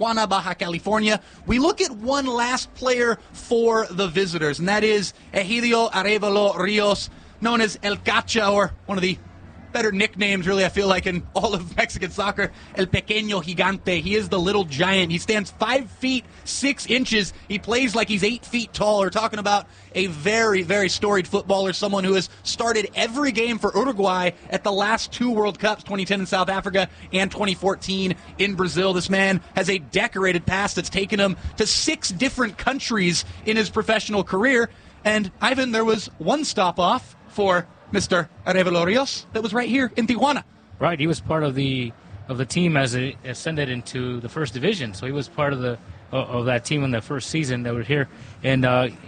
Tijuana, Baja California. We look at one last player for the visitors, and that is Egidio Arevalo Rios, known as El Cacha, or one of the better nicknames, really, I feel like, in all of Mexican soccer, El Pequeño Gigante. He is the little giant. He stands 5 feet 6 inches. He plays like he's 8 feet tall. We're talking about a very, very storied footballer, someone who has started every game for Uruguay at the last 2 World Cups, 2010 in South Africa and 2014 in Brazil. This man has a decorated past that's taken him to 6 different countries in his professional career. And, Ivan, there was one stop-off for Mr. Arevalo Rios that was right here in Tijuana. Right, he was part of the team as it ascended into the first division. So he was part of that team in the first season that were here, and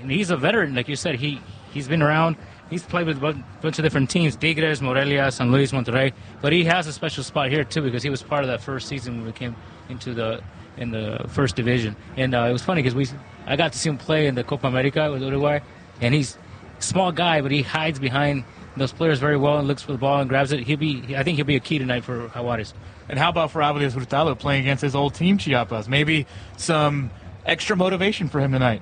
he's a veteran, like you said. He's been around. He's played with a bunch of different teams: Tigres, Morelia, San Luis, Monterrey. But he has a special spot here too because he was part of that first season when we came into in the first division. And it was funny because I got to see him play in the Copa America with Uruguay, and he's a small guy, but he hides behind those players very well and looks for the ball and grabs it. I think he'll be a key tonight for Jaguares. And how about for Aviles Hurtado playing against his old team, Chiapas? Maybe some extra motivation for him tonight.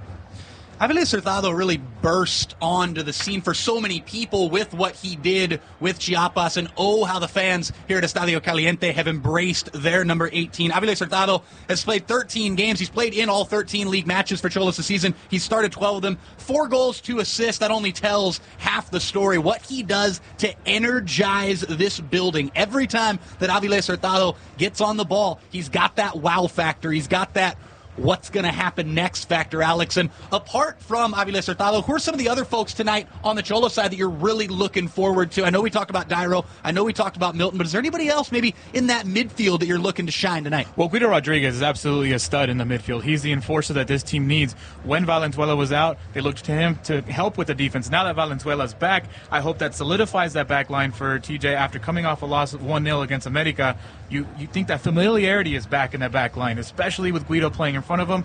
Aviles Hurtado really burst onto the scene for so many people with what he did with Chiapas, and oh, how the fans here at Estadio Caliente have embraced their number 18. Aviles Hurtado has played 13 games. He's played in all 13 league matches for Xolos this season. He's started 12 of them. 4 goals, 2 assists. That only tells half the story. What he does to energize this building. Every time that Aviles Hurtado gets on the ball, he's got that wow factor. He's got that what's going to happen next factor, Alex. And apart from Aviles Hurtado, who are some of the other folks tonight on the Cholo side that you're really looking forward to? I know we talked about Dairo. I know we talked about Milton, but is there anybody else maybe in that midfield that you're looking to shine tonight? Well, Guido Rodriguez is absolutely a stud in the midfield. He's the enforcer that this team needs. When Valenzuela was out, they looked to him to help with the defense. Now that Valenzuela's back, I hope that solidifies that back line for TJ after coming off a loss of 1-0 against America. You think that familiarity is back in that back line, especially with Guido playing in front of him.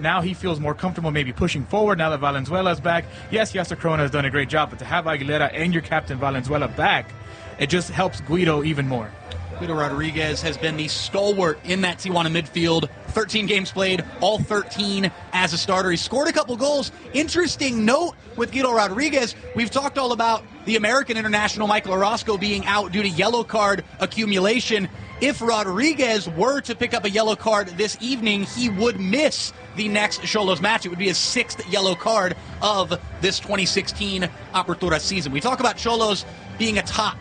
Now he feels more comfortable maybe pushing forward now that Valenzuela is back. Yes, Yasser Corona has done a great job, but to have Aguilera and your captain Valenzuela back, it just helps Guido even more. Guido Rodriguez has been the stalwart in that Tijuana midfield. 13 games played, all 13 as a starter. He scored a couple goals. Interesting note with Guido Rodriguez, we've talked all about the American international Michael Orozco being out due to yellow card accumulation. If Rodriguez were to pick up a yellow card this evening, he would miss the next Xolos match. It would be his 6th yellow card of this 2016 Apertura season. We talk about Xolos being atop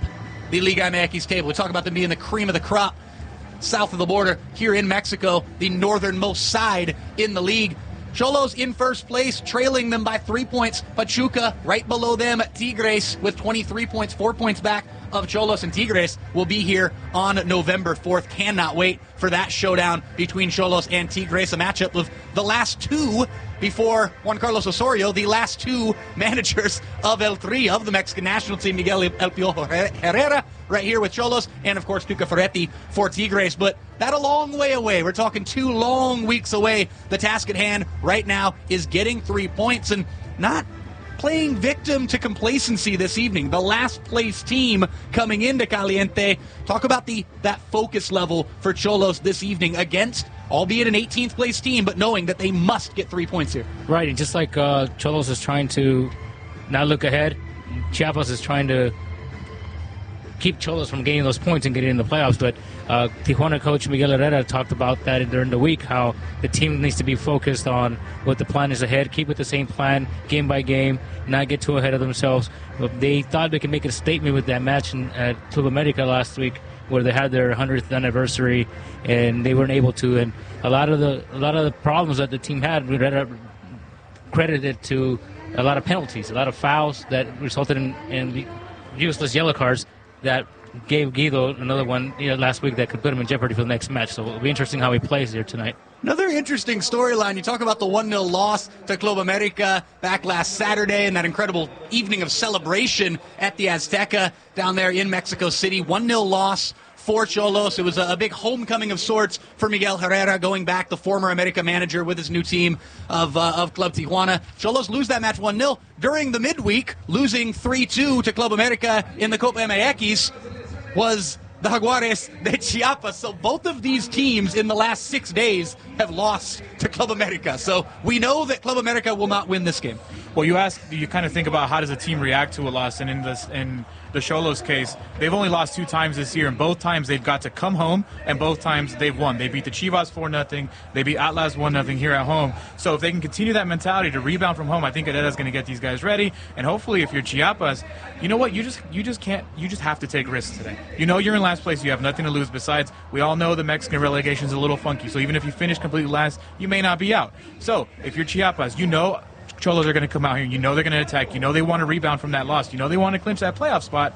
the Liga MX table. We talk about them being the cream of the crop south of the border here in Mexico, the northernmost side in the league. Xolos in first place, trailing them by 3 points. Pachuca right below them. Tigres with 23 points, 4 points back of Xolos, and Tigres will be here on November 4th. Cannot wait for that showdown between Xolos and Tigres, a matchup of the last 2 before Juan Carlos Osorio, the last 2 managers of El Tri, of the Mexican national team, Miguel El Piojo Herrera right here with Xolos, and of course Tuca Ferretti for Tigres. But that a long way away. We're talking 2 long weeks away. The task at hand right now is getting 3 points and not playing victim to complacency this evening. The last place team coming into Caliente. Talk about that focus level for Xolos this evening against, albeit an 18th place team, but knowing that they must get 3 points here. Right, and just like Xolos is trying to not look ahead, Chiapas is trying to keep Xolos from getting those points and getting in the playoffs. But Tijuana coach Miguel Herrera talked about that during the week, how the team needs to be focused on what the plan is ahead, keep with the same plan game by game, not get too ahead of themselves. But they thought they could make a statement with that match at Club America last week, where they had their 100th anniversary, and they weren't able to. And a lot of the problems that the team had, Herrera credited to a lot of penalties, a lot of fouls that resulted in useless yellow cards that gave Guido another one last week that could put him in jeopardy for the next match. So it'll be interesting how he plays here tonight. Another interesting storyline. You talk about the 1-0 loss to Club America back last Saturday and that incredible evening of celebration at the Azteca down there in Mexico City. 1-0 loss for Xolos. It was a big homecoming of sorts for Miguel Herrera, going back, the former America manager with his new team of Club Tijuana. Xolos lose that match 1-0. During the midweek, losing 3-2 to Club America in the Copa MX was the Jaguares de Chiapas. So both of these teams in the last 6 days have lost to Club America. So we know that Club America will not win this game. Well, you kind of think about how does a team react to a loss, and in the Xolos case, they've only lost 2 times this year, and both times they've got to come home, and both times they've won. They beat the Chivas 4-0, they beat Atlas 1-0 here at home. So if they can continue that mentality to rebound from home, I think Herrera's going to get these guys ready, and hopefully if you're Chiapas, you know what, you just have to take risks today. You know you're in last place, you have nothing to lose. Besides, we all know the Mexican relegation is a little funky, so even if you finish completely last, you may not be out. So if you're Chiapas, you know Cholos are going to come out here. You know they're going to attack. You know they want to rebound from that loss. You know they want to clinch that playoff spot.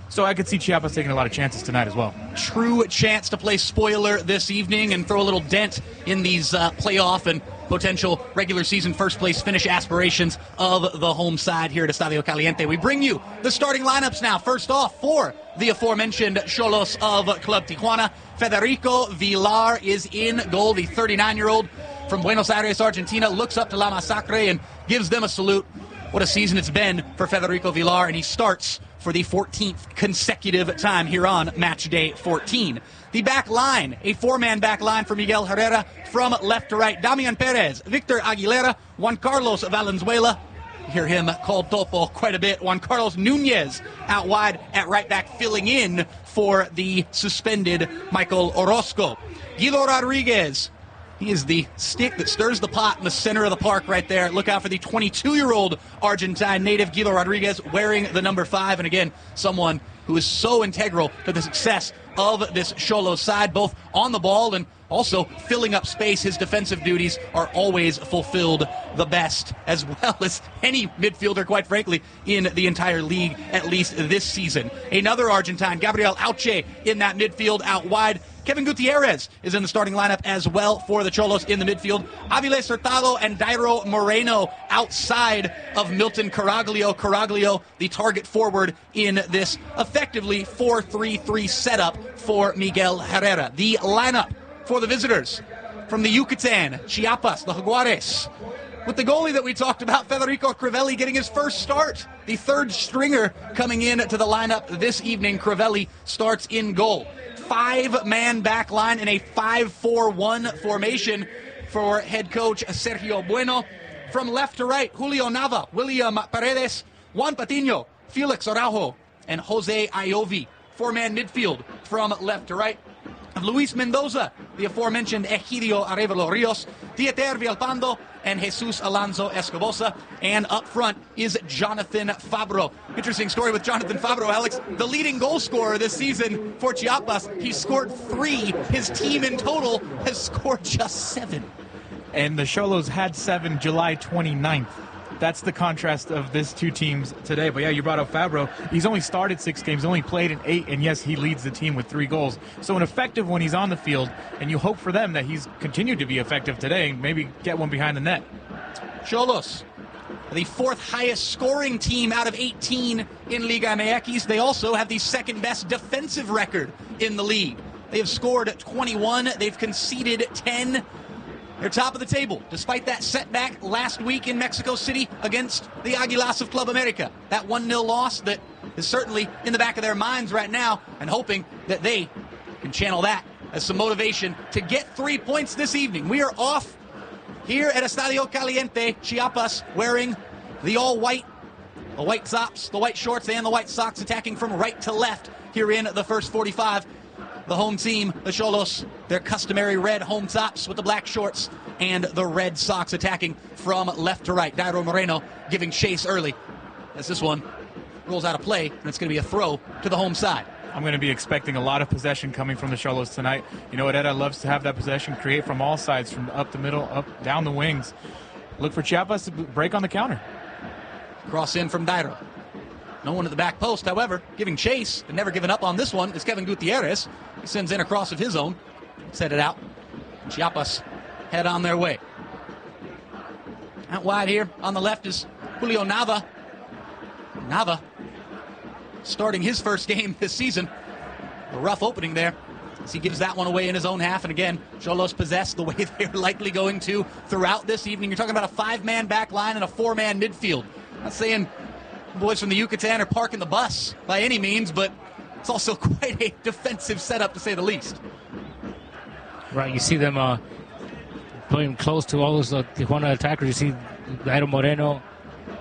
So I could see Chiapas taking a lot of chances tonight as well. True chance to play spoiler this evening and throw a little dent in these playoff and potential regular season first place finish aspirations of the home side here at Estadio Caliente. We bring you the starting lineups now. First off, for the aforementioned Xolos of Club Tijuana, Federico Villar is in goal. The 39-year-old from Buenos Aires, Argentina, looks up to La Masacre and gives them a salute. What a season it's been for Federico Villar, and he starts for the 14th consecutive time here on match day 14. The back line, a 4-man back line for Miguel Herrera from left to right. Damian Perez, Victor Aguilera, Juan Carlos Valenzuela. You hear him called Topo quite a bit. Juan Carlos Nunez out wide at right back, filling in for the suspended Michael Orozco. Guido Rodriguez, he is the stick that stirs the pot in the center of the park right there. Look out for the 22-year-old Argentine native Guido Rodriguez wearing the number 5. And again, someone who is so integral to the success of this Xolos side, both on the ball and also filling up space. His defensive duties are always fulfilled the best, as well as any midfielder, quite frankly, in the entire league, at least this season. Another Argentine, Gabriel Auche, in that midfield out wide. Kevin Gutierrez is in the starting lineup as well for the Xolos in the midfield. Aviles Hurtado and Dairo Moreno outside of Milton Caraglio. Caraglio, the target forward in this effectively 4-3-3 setup for Miguel Herrera. The lineup for the visitors from the Yucatan, Chiapas, the Jaguares, with the goalie that we talked about, Federico Crivelli, getting his first start. The third stringer coming in to the lineup this evening. Crivelli starts in goal. 5-man back line in a 5-4-1 formation for head coach Sergio Bueno. From left to right, Julio Nava, William Paredes, Juan Patiño, Felix Araujo, and Jose Iovi. 4-man midfield from left to right. Luis Mendoza, the aforementioned Egidio Arevalo Rios, Dieter Villalpando, and Jesus Alonso Escobosa. And up front is Jonathan Fabro. Interesting story with Jonathan Fabro, Alex. The leading goal scorer this season for Chiapas. He scored 3. His team in total has scored just 7. And the Xolos had 7 July 29th. That's the contrast of these two teams today. But yeah, you brought up Fabro. He's only started 6 games, only played in 8, and yes, he leads the team with 3 goals. So an effective when he's on the field, and you hope for them that he's continued to be effective today and maybe get one behind the net. Xolos, the 4th highest scoring team out of 18 in Liga MX. They also have the 2nd best defensive record in the league. They have scored 21. They've conceded 10. They're top of the table, despite that setback last week in Mexico City against the Águilas of Club America. That 1-0 loss that is certainly in the back of their minds right now, and hoping that they can channel that as some motivation to get 3 points this evening. We are off here at Estadio Caliente, Chiapas, wearing the all-white, the white tops, the white shorts, and the white socks, attacking from right to left here in the first 45. The home team, the Xolos, their customary red home tops with the black shorts and the red socks, attacking from left to right. Dairo Moreno giving chase early as this one rolls out of play, and it's going to be a throw to the home side. I'm going to be expecting a lot of possession coming from the Xolos tonight. You know, Herrera loves to have that possession, create from all sides, from up the middle, up, down the wings. Look for Chiapas to break on the counter. Cross in from Dairo. No one at the back post, however, giving chase and never giving up on this one is Kevin Gutierrez. He sends in a cross of his own, set it out. Chiapas head on their way. Out wide here on the left is Julio Nava. Nava starting his first game this season. A rough opening there as he gives that one away in his own half. And again, Xolos possessed the way they're likely going to throughout this evening. You're talking about a 5-man back line and a 4-man midfield. I'm not saying boys from the Yucatan are parking the bus by any means, but it's also quite a defensive setup, to say the least. Right, you see them playing close to all those Tijuana attackers. You see Dairo Moreno,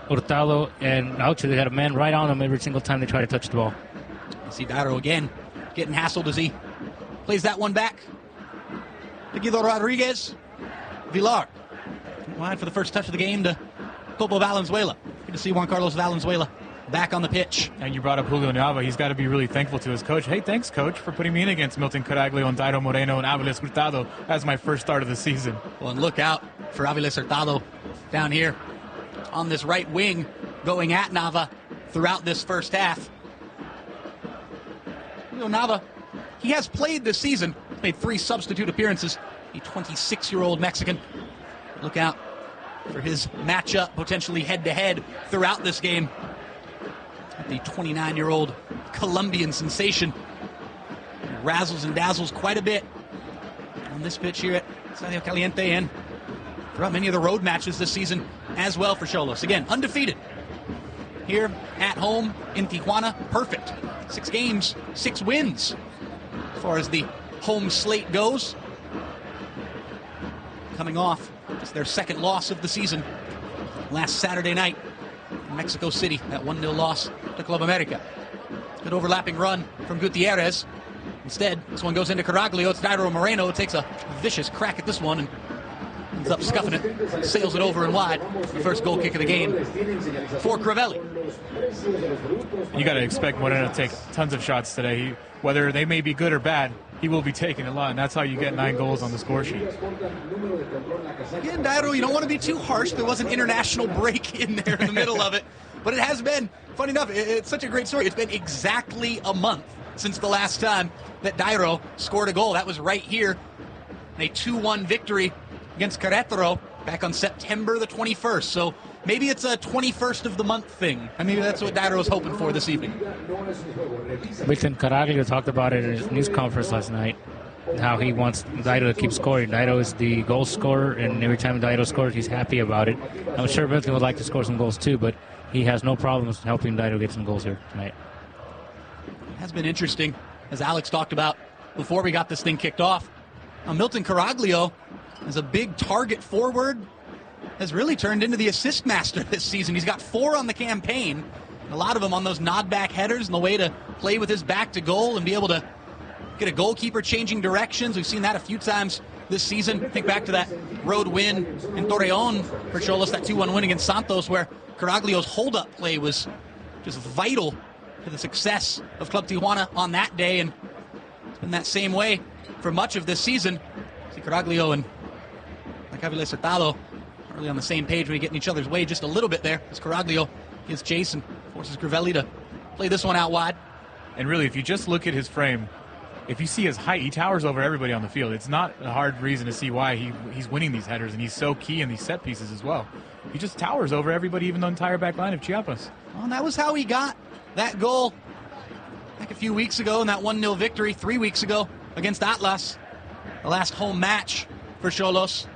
Hurtado, and Aucho. They got a man right on them every single time they try to touch the ball. You see Dairo again getting hassled as he plays that one back. Guido Rodriguez, Villar. Wide for the first touch of the game to Topo Valenzuela. Good to see Juan Carlos Valenzuela back on the pitch. And you brought up Julio Nava. He's got to be really thankful to his coach. Hey, thanks, coach, for putting me in against Milton Caraglio and Dairo Moreno and Aviles Hurtado as my first start of the season. Well, and look out for Aviles Hurtado down here on this right wing, going at Nava throughout this first half. Julio Nava, he has played this season, made 3 substitute appearances. A 26-year-old Mexican. Look out for his matchup, potentially head-to-head throughout this game. The 29-year-old Colombian sensation razzles and dazzles quite a bit on this pitch here at Estadio Caliente and throughout many of the road matches this season as well for Xolos. Again, undefeated here at home in Tijuana. Perfect. 6 games, 6 wins as far as the home slate goes. Coming off just their second loss of the season last Saturday night in Mexico City, that 1-0 loss to Club America. Good overlapping run from Gutierrez. Instead, this one goes into Caraglio. It's Dairo Moreno. Takes a vicious crack at this one and ends up scuffing it. Sails it over and wide. The first goal kick of the game for Crivelli. You got to expect Moreno to take tons of shots today. Whether they may be good or bad, he will be taking a lot, and that's how you get 9 goals on the score sheet. Again, Dairo, you don't want to be too harsh. There was an international break in there in the middle of it. But it has been, funny enough, it's such a great story. It's been exactly a month since the last time that Dairo scored a goal. That was right here in a 2-1 victory against Querétaro back on September the 21st. So maybe it's a 21st of the month thing. I mean, that's what Dairo was hoping for this evening. Milton Caraglio talked about it in his news conference last night, how he wants Dairo to keep scoring. Dairo is the goal scorer, and every time Dairo scores, he's happy about it. I'm sure Milton would like to score some goals too, but he has no problems helping Dairo get some goals here tonight. It has been interesting, as Alex talked about before we got this thing kicked off. Milton Caraglio, as a big target forward, has really turned into the assist master this season. He's got 4 on the campaign, a lot of them on those nod-back headers and the way to play with his back to goal and be able to get a goalkeeper changing directions. We've seen that a few times this season. Think back to that road win in Torreon for Xolos, that 2-1 win against Santos, where Caraglio's hold-up play was just vital to the success of Club Tijuana on that day, and it's been that same way for much of this season. See Caraglio and Aviles Hurtado really on the same page when we get in each other's way just a little bit there, as Caraglio gives chase and forces Crivelli to play this one out wide. And really, if you just look at his frame, if you see his height, he towers over everybody on the field. It's not a hard reason to see why he's winning these headers, and he's so key in these set pieces as well. He just towers over everybody, even the entire back line of Chiapas. Well, and that was how he got that goal back a few weeks ago in that 1-0 victory 3 weeks ago against Atlas, the last home match for Xolos.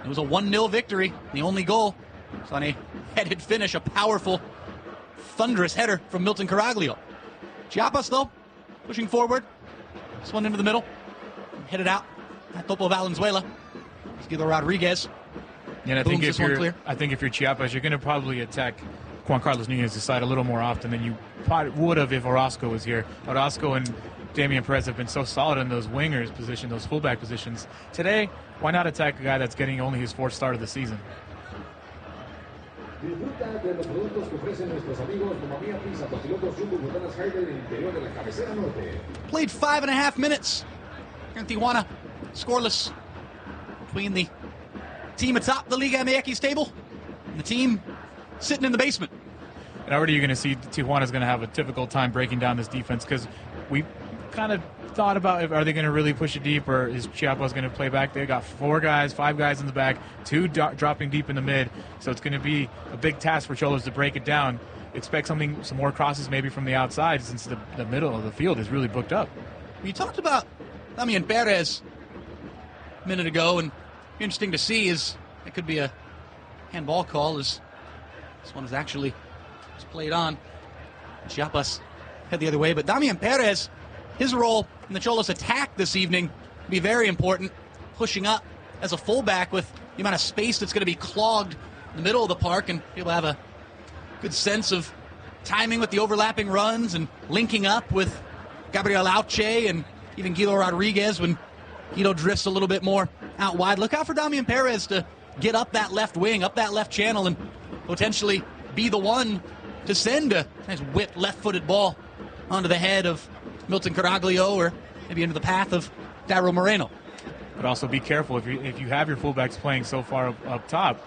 It was a 1-0 victory, the only goal. It's on a headed finish, a powerful, thunderous header from Milton Caraglio. Chiapas, though, pushing forward. This one into the middle. Headed out at Topo Valenzuela. It's Guido Rodriguez. And I think if you're Chiapas, you're going to probably attack Juan Carlos Nunez's side a little more often than you would have if Orozco was here. Orozco and Damian Perez have been so solid in those wingers position, those fullback positions. Today, why not attack a guy that's getting only his 4th start of the season? Played 5.5 minutes here in Tijuana. Scoreless between the team atop the Liga MX table and the team sitting in the basement. And already you're going to see Tijuana's going to have a difficult time breaking down this defense, because we kind of thought about, are they going to really push it deep, or is Chiapas going to play back? They got 5 guys in the back, 2 dropping deep in the mid, so it's going to be a big task for Xolos to break it down. Expect some more crosses maybe from the outside, since the middle of the field is really booked up. You talked about Damian Perez a minute ago, and interesting to see is it could be a handball call, as this one is actually played on. Chiapas head the other way. But Damian Perez, his role in the Xolos attack this evening will be very important, pushing up as a fullback with the amount of space that's going to be clogged in the middle of the park, and he'll have a good sense of timing with the overlapping runs and linking up with Gabriel Auche and even Guido Rodriguez when Guido drifts a little bit more out wide. Look out for Damian Perez to get up that left wing, up that left channel, and potentially be the one to send a nice whipped left-footed ball onto the head of Milton Caraglio or maybe into the path of Daryl Moreno. But also be careful if you have your fullbacks playing so far up top,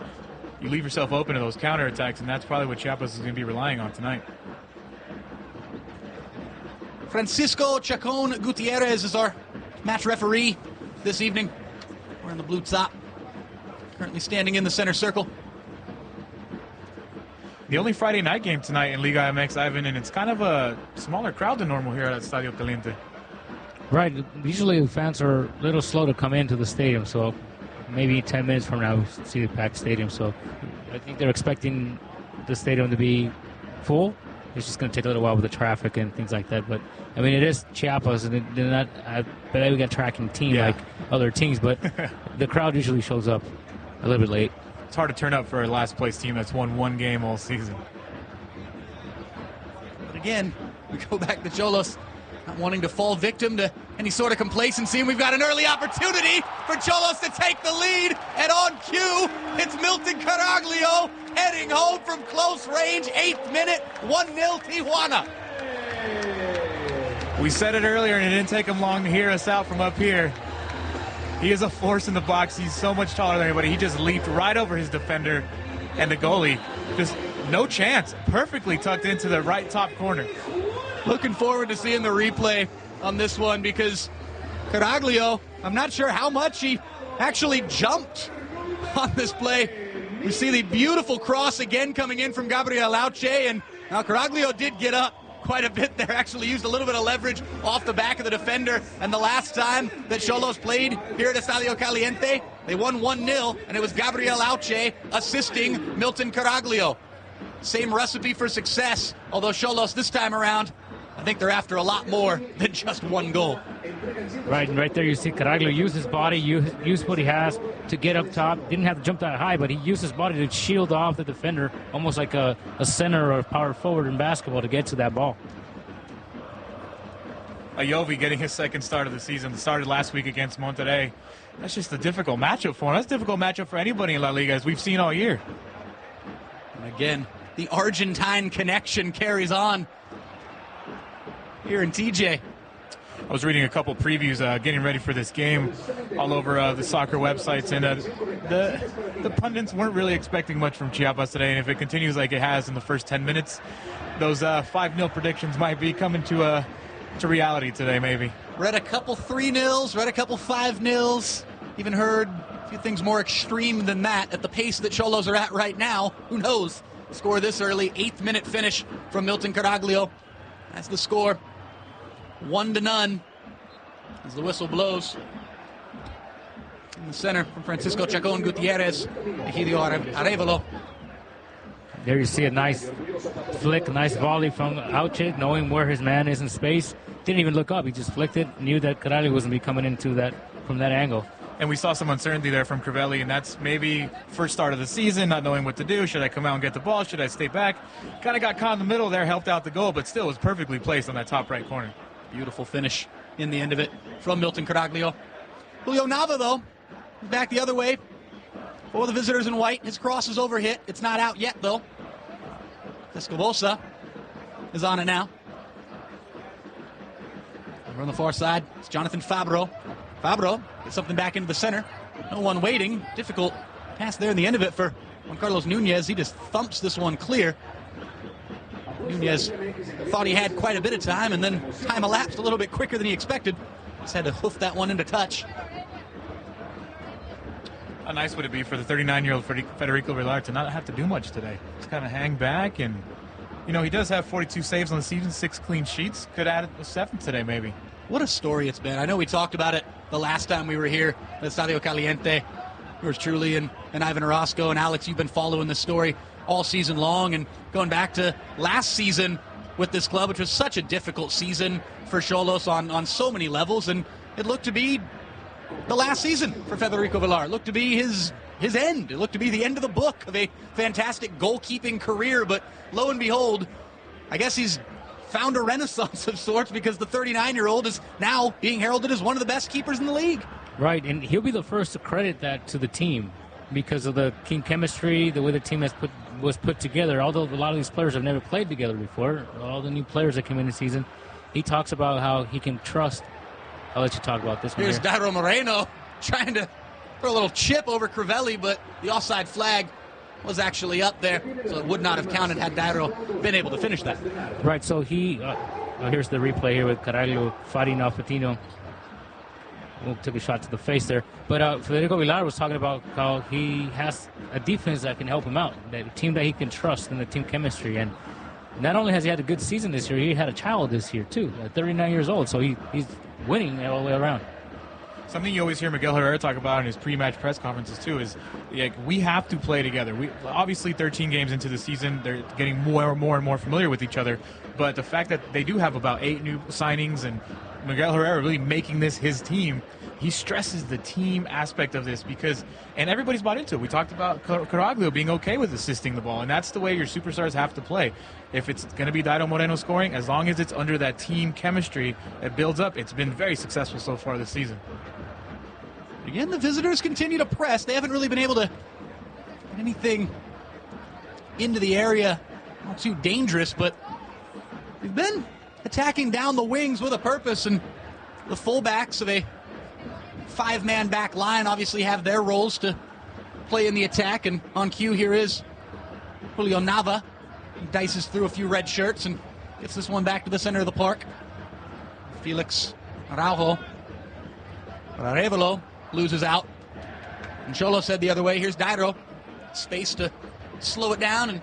you leave yourself open to those counterattacks, and that's probably what Chiapas is going to be relying on tonight. Francisco Chacon Gutierrez is our match referee this evening. We're in the blue top, currently standing in the center circle. The only Friday night game tonight in Liga MX, Ivan, and it's kind of a smaller crowd than normal here at Estadio Caliente. Right. Usually fans are a little slow to come into the stadium, so maybe 10 minutes from now we'll see the packed stadium. So I think they're expecting the stadium to be full. It's just going to take a little while with the traffic and things like that. But, I mean, it is Chiapas, and they're not a Balearica tracking team like other teams, but the crowd usually shows up a little bit late. It's hard to turn up for a last-place team that's won one game all season. But again, we go back to Xolos not wanting to fall victim to any sort of complacency, and we've got an early opportunity for Xolos to take the lead, and on cue, it's Milton Caraglio heading home from close range, 8th minute, 1-0 Tijuana. We said it earlier, and it didn't take him long to hear us out from up here. He is a force in the box. He's so much taller than anybody. He just leaped right over his defender and the goalie. Just no chance. Perfectly tucked into the right top corner. Looking forward to seeing the replay on this one because Caraglio, I'm not sure how much he actually jumped on this play. We see the beautiful cross again coming in from Gabriel Auche, and now Caraglio did get up quite a bit there, actually used a little bit of leverage off the back of the defender, and the last time that Xolos played here at Estadio Caliente, they won 1-0, and it was Gabriel Auche assisting Milton Caraglio. Same recipe for success, although Xolos this time around, I think they're after a lot more than just one goal. Right, and right there you see Caraglio use his body, use what he has to get up top. Didn't have to jump that high, but he used his body to shield off the defender, almost like a center or a power forward in basketball to get to that ball. Ayovi getting his second start of the season. Started last week against Monterrey. That's just a difficult matchup for him. That's a difficult matchup for anybody in La Liga, as we've seen all year. And again, the Argentine connection carries on here in TJ. I was reading a couple previews getting ready for this game all over the soccer websites, and the pundits weren't really expecting much from Chiapas today, and if it continues like it has in the first 10 minutes, those 5-0 predictions might be coming to reality today, maybe. Read a couple 3-0s, read a couple 5-0s, even heard a few things more extreme than that at the pace that Xolos are at right now. Who knows? Score this early, 8th minute finish from Milton Caraglio. That's the score. 1-0 as the whistle blows. In the center from Francisco Chacon Gutierrez, Egidio Arevalo. There you see a nice flick, nice volley from Auche, knowing where his man is in space. Didn't even look up. He just flicked it, knew that Caraglio wasn't be coming into that from that angle. And we saw some uncertainty there from Crivelli, and that's maybe first start of the season, not knowing what to do. Should I come out and get the ball? Should I stay back? Kind of got caught in the middle there, helped out the goal, but still was perfectly placed on that top right corner. Beautiful finish in the end of it from Milton Caraglio. Julio Nava, though, back the other way for the visitors in white. His cross is overhit. It's not out yet, though. Escobosa is on it now. Over on the far side, it's Jonathan Fabro. Fabro gets something back into the center. No one waiting. Difficult pass there in the end of it for Juan Carlos Nunez. He just thumps this one clear. Nunez thought he had quite a bit of time, and then time elapsed a little bit quicker than he expected. Just had to hoof that one into touch. How nice would it be for the 39-year-old Federico Villar to not have to do much today? Just kind of hang back, and, you know, he does have 42 saves on the season, 6 clean sheets. Could add a 7th today, maybe. What a story it's been. I know we talked about it the last time we were here at Estadio Caliente. Yours truly and Ivan Orozco. And Alex, you've been following this story all season long, and going back to last season, with this club, which was such a difficult season for Xolos on so many levels, and it looked to be the last season for Federico Villar. It looked to be his end. It looked to be the end of the book of a fantastic goalkeeping career, but lo and behold, I guess he's found a renaissance of sorts, because the 39-year-old is now being heralded as one of the best keepers in the league. Right, and he'll be the first to credit that to the team because of the team chemistry, the way the team was put together. Although a lot of these players have never played together before, all the new players that came in the season, he talks about how he can trust. I'll let you talk about this one. Here's Dairo Moreno trying to throw a little chip over Crivelli, but the offside flag was actually up there, so it would not have counted had Dairo been able to finish that. Right, so he, here's the replay here with Caraglio fighting off Patino. Took a shot to the face there. But Federico Villar was talking about how he has a defense that can help him out, that a team that he can trust in the team chemistry. And not only has he had a good season this year, he had a child this year too, at 39 years old. So he's winning all the way around. Something you always hear Miguel Herrera talk about in his pre-match press conferences too is like, we have to play together. We obviously 13 games into the season, they're getting more and more familiar with each other. But the fact that they do have about 8 new signings and Miguel Herrera really making this his team, he stresses the team aspect of this and everybody's bought into it. We talked about Caraglio being okay with assisting the ball, and that's the way your superstars have to play. If it's going to be Dairo Moreno scoring, as long as it's under that team chemistry that builds up, it's been very successful so far this season. Again, the visitors continue to press. They haven't really been able to get anything into the area, not too dangerous, but they've been attacking down the wings with a purpose, and the fullbacks of a 5-man back line obviously have their roles to play in the attack, and on cue here is Julio Nava. He dices through a few red shirts and gets this one back to the center of the park. Felix Araujo. Arevalo loses out. And Xolos said the other way. Here's Dairo. Space to slow it down and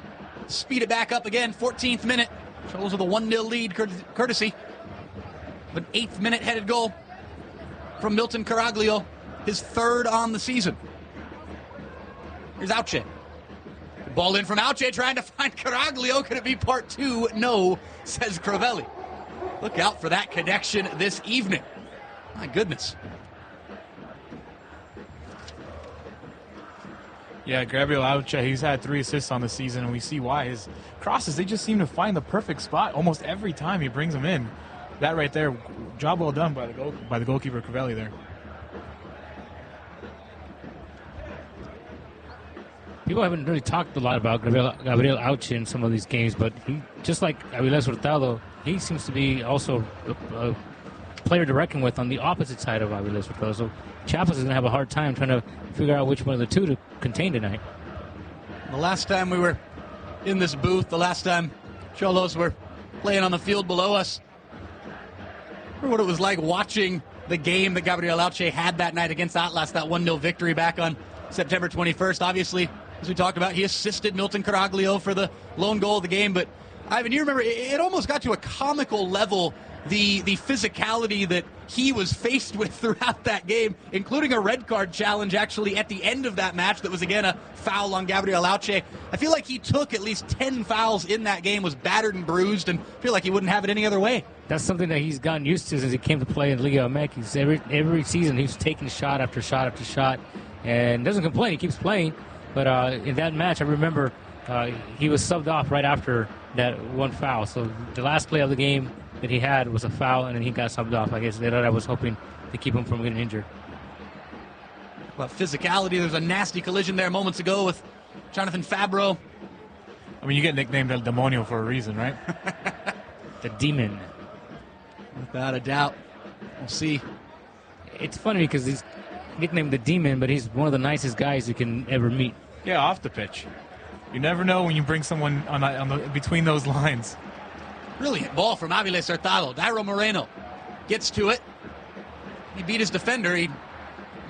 speed it back up again. 14th minute. Xolos with a 1-0 lead, courtesy of an 8th minute headed goal from Milton Caraglio, his 3rd on the season. Here's Auche. Ball in from Auche, trying to find Caraglio. Could it be part 2? No, says Crivelli. Look out for that connection this evening. My goodness. Yeah, Gabriel Auche, he's had 3 assists on the season, and we see why. His crosses, they just seem to find the perfect spot almost every time he brings them in. That right there, job well done by the goalkeeper Crivelli there. People haven't really talked a lot about Gabriel Auche in some of these games, but he, just like Avilés Hurtado, he seems to be also a player to reckon with on the opposite side of Avilés Hurtado. So Chiapas is going to have a hard time trying to figure out which one of the two to contain tonight. The last time we were in this booth, the last time Xolos were playing on the field below us, what it was like watching the game that Gabriel Auche had that night against Atlas, that 1-0 victory back on September 21st. Obviously, as we talked about, he assisted Milton Caraglio for the lone goal of the game. But, Ivan, you remember, it almost got to a comical level, the physicality that he was faced with throughout that game, including a red card challenge actually at the end of that match that was, again, a foul on Gabriel Auche. I feel like he took at least 10 fouls in that game, was battered and bruised, and I feel like he wouldn't have it any other way. That's something that he's gotten used to since he came to play in Liga MX. Every season he's taking shot after shot after shot and doesn't complain. He keeps playing. But in that match, I remember he was subbed off right after that one foul. So the last play of the game that he had was a foul, and then he got subbed off. I guess I was hoping to keep him from getting injured. Well, physicality, there's a nasty collision there moments ago with Jonathan Fabro. I mean, you get nicknamed El Demonio for a reason, right? The Demon. Without a doubt. We'll see. It's funny because he's nicknamed the Demon, but he's one of the nicest guys you can ever meet. Yeah, off the pitch. You never know when you bring someone between those lines. Brilliant ball from Avilés Hurtado. Dairo Moreno gets to it. He beat his defender. He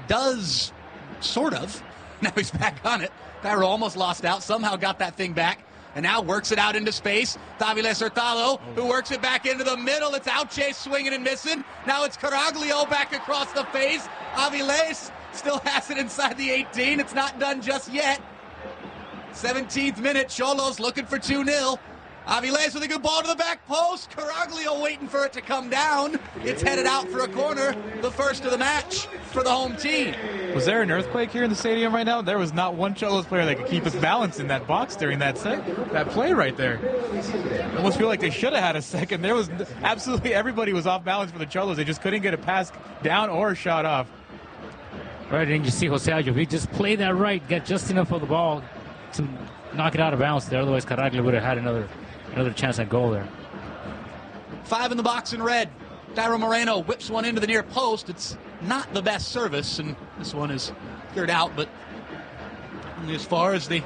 does, sort of. Now he's back on it. Dairo almost lost out. Somehow got that thing back. And now works it out into space. Avilés Hurtado, who works it back into the middle. It's Auche swinging and missing. Now it's Caraglio back across the face. Avilés still has it inside the 18. It's not done just yet. 17th minute, Xolos looking for 2-0. Aviles with a good ball to the back post. Caraglio waiting for it to come down. It's headed out for a corner. The first of the match for the home team. Was there an earthquake here in the stadium right now? There was not one Cholos player that could keep his balance in that box during that play right there. I almost feel like they should have had a second. There was absolutely everybody was off balance for the Cholos. They just couldn't get a pass down or a shot off. Right, and you see Jose Aljo, he just played that right, get just enough of the ball to knock it out of bounds there. Otherwise, Caraglio would have had another chance at goal there. 5 in the box in red. Dairo Moreno whips one into the near post. It's not the best service, and this one is cleared out, but only as far as the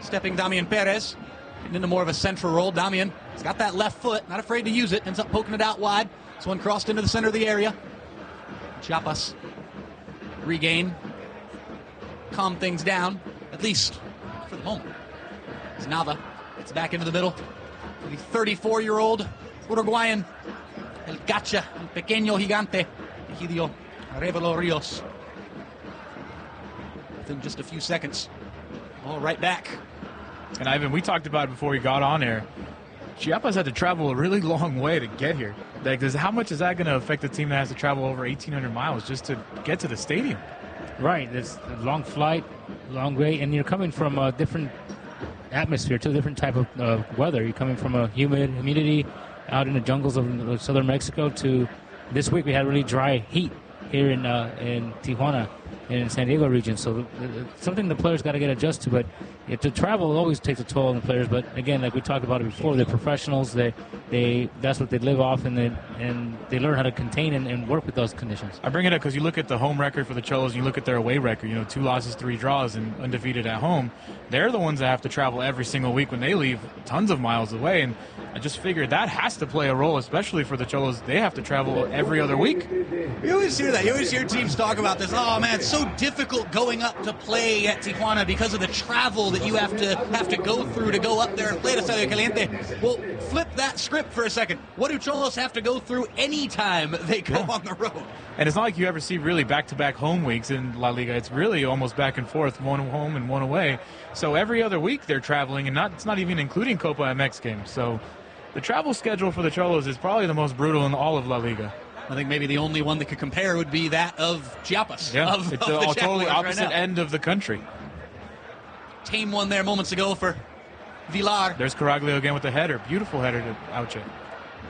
stepping Damian Perez. And into more of a central role. Damian has got that left foot, not afraid to use it, ends up poking it out wide. This one crossed into the center of the area. Chiapas regain, calm things down, at least for the moment. It's Nava. It's back into the middle. The 34-year-old Uruguayan, El Gacha, El Pequeño Gigante, Egidio Arevalo Rios. Within just a few seconds, all right back. And Ivan, we talked about it before we got on air. Chiapas had to travel a really long way to get here. Like, how much is that going to affect the team that has to travel over 1,800 miles just to get to the stadium? Right, it's a long flight, long way, and you're coming from a different atmosphere to a different type of weather. You're coming from a humidity out in the jungles of southern Mexico to this week we had really dry heat here in Tijuana and in San Diego region. So it's something the players got to get adjusted to. But to travel always takes a toll on the players. But again, like we talked about it before, they're professionals. They that's what they live off, and they learn how to contain and work with those conditions. I bring it up because you look at the home record for the Cholos, and you look at their away record. 2 losses, 3 draws, and undefeated at home. They're the ones that have to travel every single week when they leave tons of miles away. And I just figured that has to play a role, especially for the Cholos. They have to travel every other week. You always hear that. You always hear teams talk about this. Oh man, it's so difficult going up to play at Tijuana because of the travel that you have to go through to go up there and play at Estadio Caliente. Well, flip that script for a second. What do Cholos have to go through anytime they go on the road? And it's not like you ever see really back-to-back home weeks in La Liga. It's really almost back and forth, one home and one away. So every other week they're traveling, and it's not even including Copa MX games. So the travel schedule for the Cholos is probably the most brutal in all of La Liga. I think maybe the only one that could compare would be that of Chiapas. Yeah, it's a totally opposite end of the country. Tame one there moments ago for Villar. There's Caraglio again with the header. Beautiful header to Auche.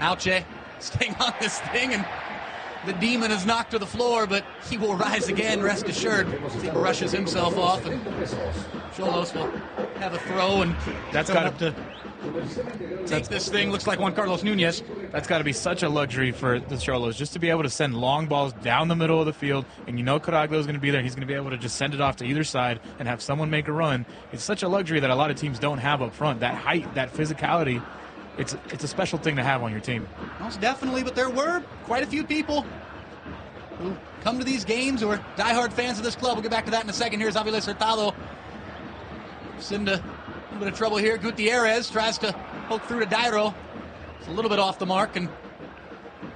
Auche staying on this thing, and the demon is knocked to the floor, but he will rise again, rest assured. He brushes himself off, and Cholos will have a throw, and that's got to take this thing. Looks like Juan Carlos Nunez. That's got to be such a luxury for the Cholos, just to be able to send long balls down the middle of the field, and Caraglio is going to be there. He's going to be able to just send it off to either side and have someone make a run. It's such a luxury that a lot of teams don't have up front. That height, that physicality, it's a special thing to have on your team. Most definitely, but there were quite a few people who come to these games who are diehard fans of this club. We'll get back to that in a second. Here's Aviles Hurtado. Into a little bit of trouble here. Gutierrez tries to poke through to Dairo. It's a little bit off the mark, and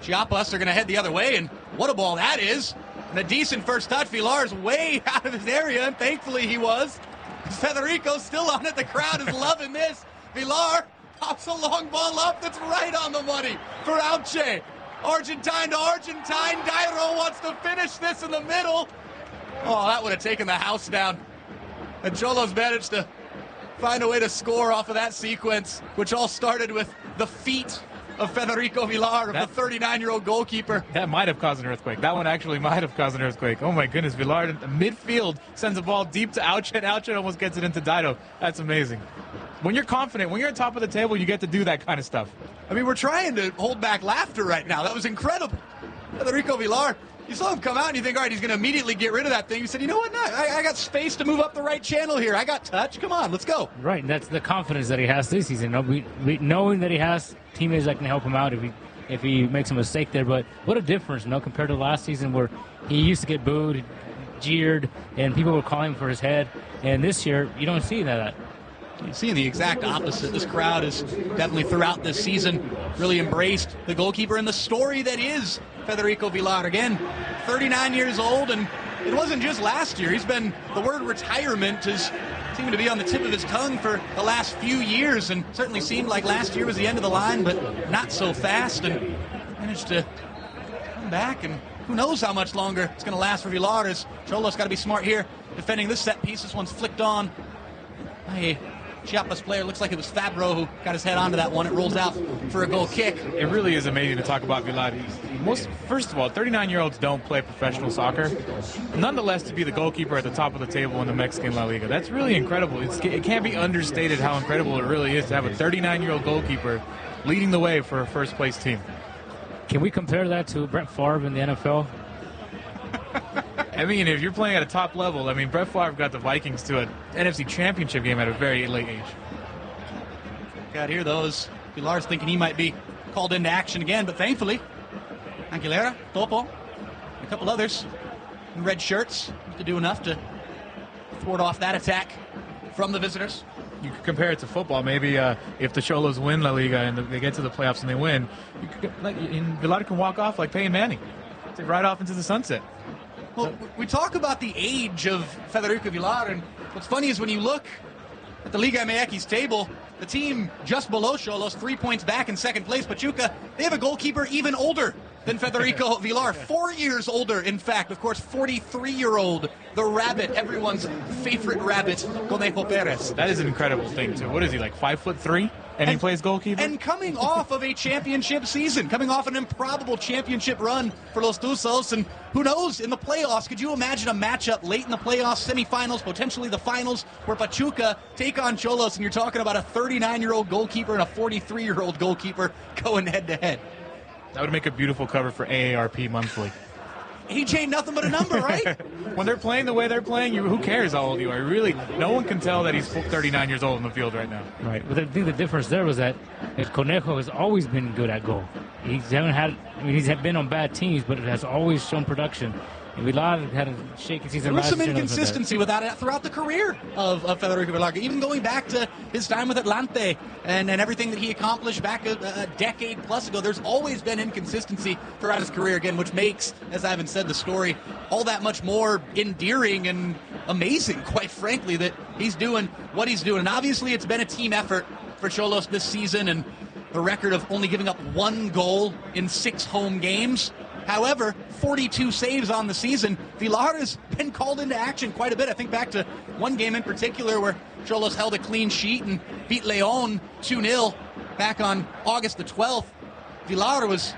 Chiapas are going to head the other way, and what a ball that is. And a decent first touch. Villar's way out of his area, and thankfully he was. Federico's still on it. The crowd is loving this. Villar pops a long ball up that's right on the money for Auche. Argentine to Argentine. Dairo wants to finish this in the middle. Oh, that would have taken the house down. And Cholos managed to find a way to score off of that sequence, which all started with the feet of Federico Villar, of the 39-year-old goalkeeper. That might have caused an earthquake. That one actually might have caused an earthquake. Oh, my goodness. Villar in the midfield sends a ball deep to Auche, and Auche almost gets it into Dairo. That's amazing. When you're confident, when you're on top of the table, you get to do that kind of stuff. I mean, we're trying to hold back laughter right now. That was incredible. Federico Villar, you saw him come out and you think, all right, he's going to immediately get rid of that thing. You said, you know what? No, I got space to move up the right channel here. I got touch. Come on, let's go. Right, and that's the confidence that he has this season. Knowing that he has teammates that can help him out if he makes a mistake there. But what a difference, compared to last season where he used to get booed, jeered, and people were calling for his head. And this year, you don't see that. You're seeing the exact opposite. This crowd has definitely throughout this season really embraced the goalkeeper and the story that is Federico Villar. Again, 39 years old, and it wasn't just last year. The word retirement has seeming to be on the tip of his tongue for the last few years, and certainly seemed like last year was the end of the line, but not so fast, and managed to come back, and who knows how much longer it's going to last for Villar, as Xolos got to be smart here defending this set piece. This one's flicked on by a Chiapas player. Looks like it was Fabro who got his head onto that one. It rolls out for a goal kick. It really is amazing to talk about Villar. First of all, 39-year-olds don't play professional soccer. Nonetheless, to be the goalkeeper at the top of the table in the Mexican La Liga, that's really incredible. It can't be understated how incredible it really is to have a 39-year-old goalkeeper leading the way for a first-place team. Can we compare that to Brett Favre in the NFL? I mean, if you're playing at a top level, I mean, Brett Favre got the Vikings to an NFC Championship game at a very late age. Got here, though, as Villar's thinking he might be called into action again, but thankfully, Aguilera, Topo, a couple others in red shirts to do enough to thwart off that attack from the visitors. You could compare it to football. Maybe if the Xolos win La Liga and they get to the playoffs and they win, Villar can walk off like Peyton Manning, right off into the sunset. Well, we talk about the age of Federico Villar, and what's funny is when you look at the Liga MX table, the team just below Xolos, 3 points back in second place, Pachuca, they have a goalkeeper even older than Federico Villar, 4 years older, in fact. Of course, 43-year-old, the rabbit, everyone's favorite rabbit, Conejo Perez. That is an incredible thing, too. What is he, like 5'3"? And he plays goalkeeper? And coming off of a championship season, coming off an improbable championship run for Los Tuzos, and who knows, in the playoffs, could you imagine a matchup late in the playoffs, semifinals, potentially the finals, where Pachuca take on Xolos, and you're talking about a 39-year-old goalkeeper and a 43-year-old goalkeeper going head-to-head. That would make a beautiful cover for AARP Monthly. He ain't nothing but a number, right? When they're playing the way they're playing, who cares how old you are? Really, no one can tell that he's 39 years old in the field right now. Right. But I think the difference there was that Conejo has always been good at goal. He's been on bad teams, but it has always shown production. And Villar had a shaky season. There was some inconsistency with that throughout the career of Federico Villar, even going back to his time with Atlante and everything that he accomplished back a decade plus ago. There's always been inconsistency throughout his career, again, which makes, as Ivan said, the story all that much more endearing and amazing, quite frankly, that he's doing what he's doing. And obviously it's been a team effort for Xolos this season, and the record of only giving up 1 goal in 6 home games. However, 42 saves on the season. Villar has been called into action quite a bit. I think back to one game in particular where Xolos held a clean sheet and beat Leon 2-0 back on August the 12th. Villar was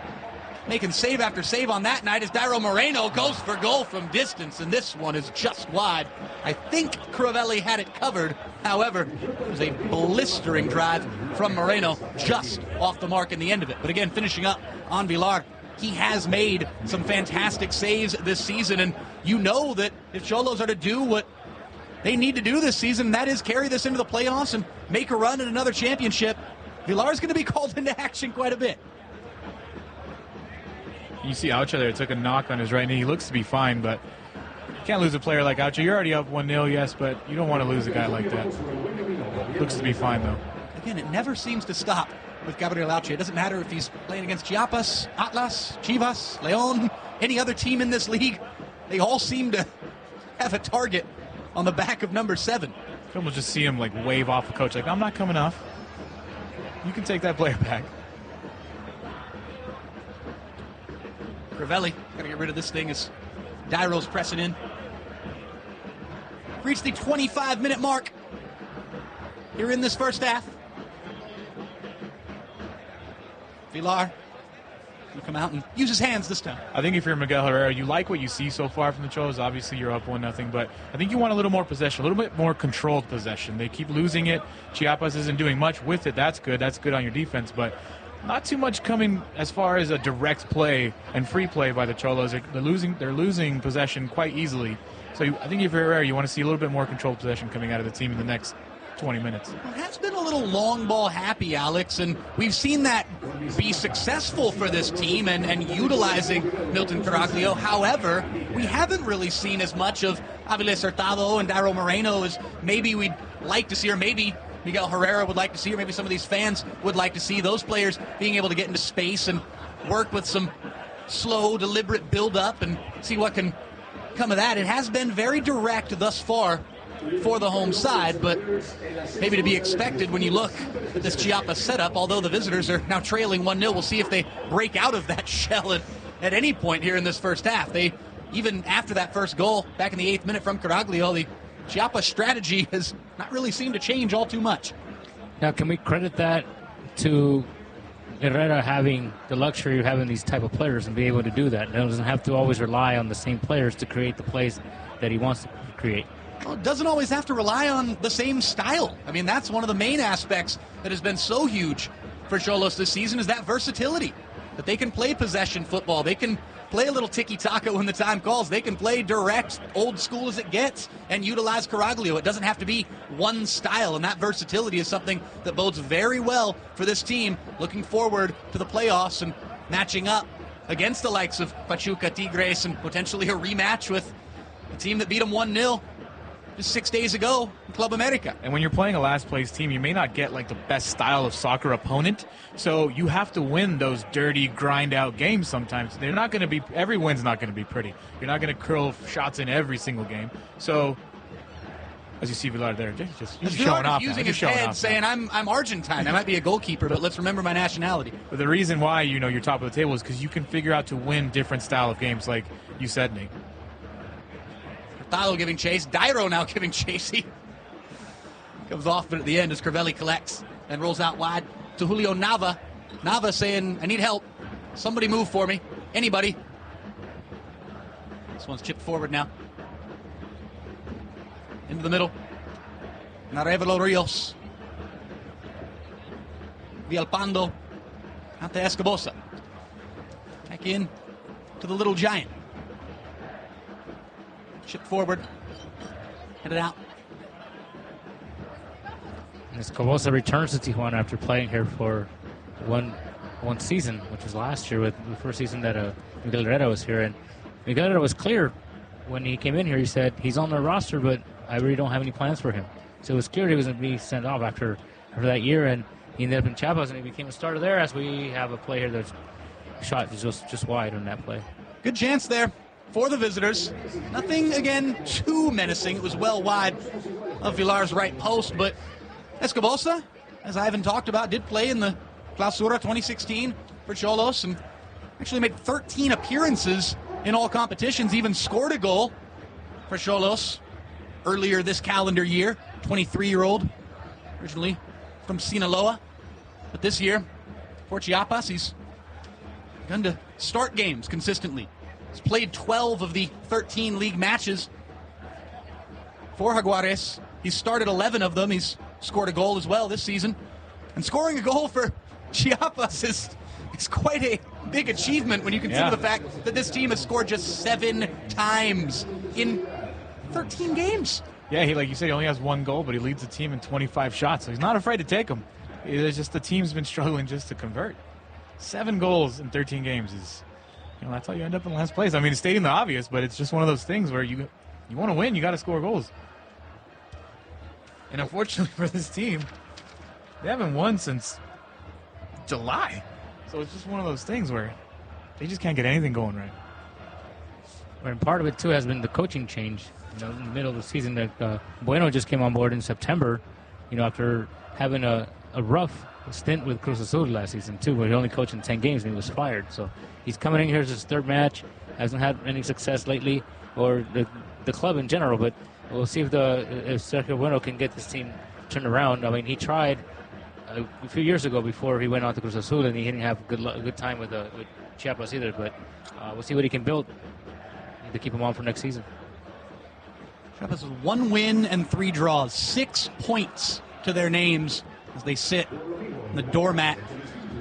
making save after save on that night as Dairo Moreno goes for goal from distance, and this one is just wide. I think Crivelli had it covered. However, it was a blistering drive from Moreno, just off the mark in the end of it. But again, finishing up on Villar, he has made some fantastic saves this season, and you know that if Xolos are to do what they need to do this season, that is carry this into the playoffs and make a run at another championship, Villar's going to be called into action quite a bit. You see Aucha there took a knock on his right knee. He looks to be fine, but you can't lose a player like Aucha. You're already up 1-0, yes, but you don't want to lose a guy like that. Looks to be fine, though. Again, it never seems to stop with Gabriel Aucha. It doesn't matter if he's playing against Chiapas, Atlas, Chivas, Leon, any other team in this league. They all seem to have a target on the back of number 7. You can almost just see him like wave off the coach, like, I'm not coming off. You can take that player back. Crivelli, got to get rid of this thing as Dairo's pressing in. Reached the 25-minute mark here in this first half. Villar will come out and use his hands this time. I think if you're Miguel Herrera, you like what you see so far from the Xolos. Obviously, you're up 1-0, but I think you want a little more possession, a little bit more controlled possession. They keep losing it. Chiapas isn't doing much with it. That's good. That's good on your defense, but not too much coming as far as a direct play and free play by the Xolos. They're losing possession quite easily. So I think if you're Herrera, you want to see a little bit more controlled possession coming out of the team in the next 20 minutes. Well, it has been a little long ball happy, Alex, and we've seen that be successful for this team and utilizing Milton Caraglio. However, we haven't really seen as much of Aviles Hurtado and Dairo Moreno as maybe we'd like to see, or maybe Miguel Herrera would like to see, or maybe some of these fans would like to see. Those players being able to get into space and work with some slow, deliberate build-up and see what can come of that. It has been very direct thus far for the home side, but maybe to be expected when you look at this Chiapas setup, although the visitors are now trailing 1-0. We'll see if they break out of that shell at any point here in this first half. Even after that first goal back in the 8th minute from Caraglio, the Chiapas strategy has not really seemed to change all too much. Now, can we credit that to Herrera having the luxury of having these type of players and be able to do that? He doesn't have to always rely on the same players to create the plays that he wants to create. Well, it doesn't always have to rely on the same style. I mean, that's one of the main aspects that has been so huge for Xolos this season, is that versatility, that they can play possession football. They can play a little tiki-taka when the time calls. They can play direct, old school as it gets, and utilize Caraglio. It doesn't have to be one style, and that versatility is something that bodes very well for this team looking forward to the playoffs and matching up against the likes of Pachuca, Tigres, and potentially a rematch with the team that beat them 1-0 just 6 days ago in Club America. And when you're playing a last-place team, you may not get like the best style of soccer opponent, so you have to win those dirty, grind-out games sometimes. They're not going to be, every win's not going to be pretty. You're not going to curl shots in every single game. So, as you see Villar there, just showing off. Using his head, saying, I'm Argentine. I might be a goalkeeper, but let's remember my nationality. But the reason why you're top of the table is because you can figure out to win different style of games, like you said, Nate. Hurtado giving chase. Dairo now giving chase. He comes off, but at the end as Crivelli collects and rolls out wide to Julio Nava. Nava saying, I need help. Somebody move for me. Anybody. This one's chipped forward now. Into the middle. Narevalo Rios. Villalpando. Out to Escobosa. Back in to the little giant. Chipped forward. Headed out. Escobosa returns to Tijuana after playing here for one season, which was last year, with the first season that Miguel Herrera was here. And Miguel Herrera was clear when he came in here. He said, he's on the roster, but I really don't have any plans for him. So it was clear he was going to be sent off after that year, and he ended up in Chiapas, and he became a starter there, as we have a play here that's shot just wide on that play. Good chance there for the visitors. Nothing, again, too menacing. It was well wide of Villar's right post, but Escobosa, as Ivan talked about, did play in the Clausura 2016 for Xolos and actually made 13 appearances in all competitions, even scored a goal for Xolos earlier this calendar year. 23-year-old, originally from Sinaloa. But this year, for Chiapas, he's begun to start games consistently. He's played 12 of the 13 league matches for Jaguares. He's started 11 of them. He's scored a goal as well this season. And scoring a goal for Chiapas is quite a big achievement when you consider the fact that this team has scored just 7 times in 13 games. Yeah, like you said, he only has 1 goal, but he leads the team in 25 shots, so he's not afraid to take them. It's just the team's been struggling just to convert. 7 goals in 13 games is, that's how you end up in last place. I mean, it's stating the obvious, but it's just one of those things where you want to win, you got to score goals. And unfortunately for this team, they haven't won since July. So it's just one of those things where they just can't get anything going right. And part of it, too, has been the coaching change. In the middle of the season, that Bueno just came on board in September, after having a rough stint with Cruz Azul last season, too, where he only coached in 10 games and he was fired. So he's coming in here as his 3rd match, hasn't had any success lately, or the club in general, but we'll see if Sergio Bueno can get this team turned around. I mean, he tried a few years ago before he went on to Cruz Azul, and he didn't have a good time with Chiapas either, but we'll see what he can build to keep him on for next season. Chiapas with 1 win and 3 draws, 6 points to their names as they sit on the doormat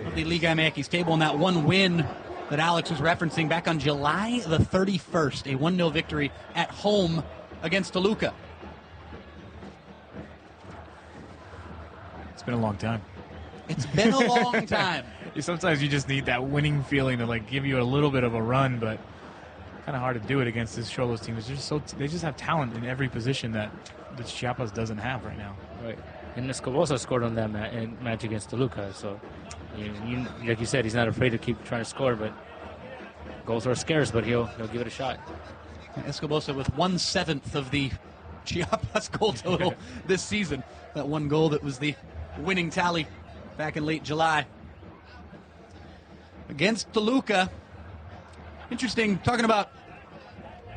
of the Liga MX table, and that 1 win that Alex was referencing back on July the 31st, a 1-0 victory at home against Toluca. It's been a long time. It's been a long time. Sometimes you just need that winning feeling to give you a little bit of a run, but kind of hard to do it against this Xolos team. It's just they just have talent in every position that Chiapas doesn't have right now. Right. And Escobosa scored on that match against Toluca. So, like you said, he's not afraid to keep trying to score, but goals are scarce, but he'll give it a shot. Escobosa with 1/7 of the Chiapas goal total this season. That one goal that was the winning tally back in late July. Against Toluca. Interesting, talking about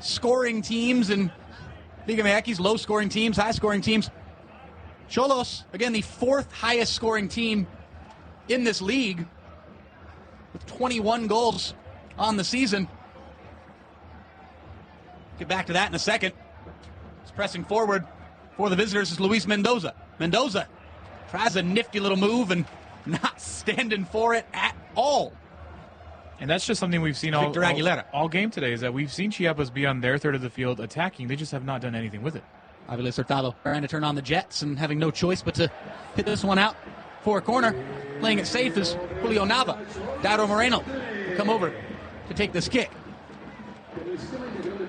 scoring teams and Liga MX, low-scoring teams, high-scoring teams. Xolos, again, the 4th highest-scoring team in this league with 21 goals on the season. Get back to that in a second. It's pressing forward for the visitors is Luis Mendoza. Mendoza tries a nifty little move and not standing for it at all. And that's just something we've seen all game today, is that we've seen Chiapas be on their third of the field attacking. They just have not done anything with it. Aviles Hurtado trying to turn on the Jets and having no choice but to hit this one out for a corner. Playing it safe is Julio Nava. Dairo Moreno come over to take this kick.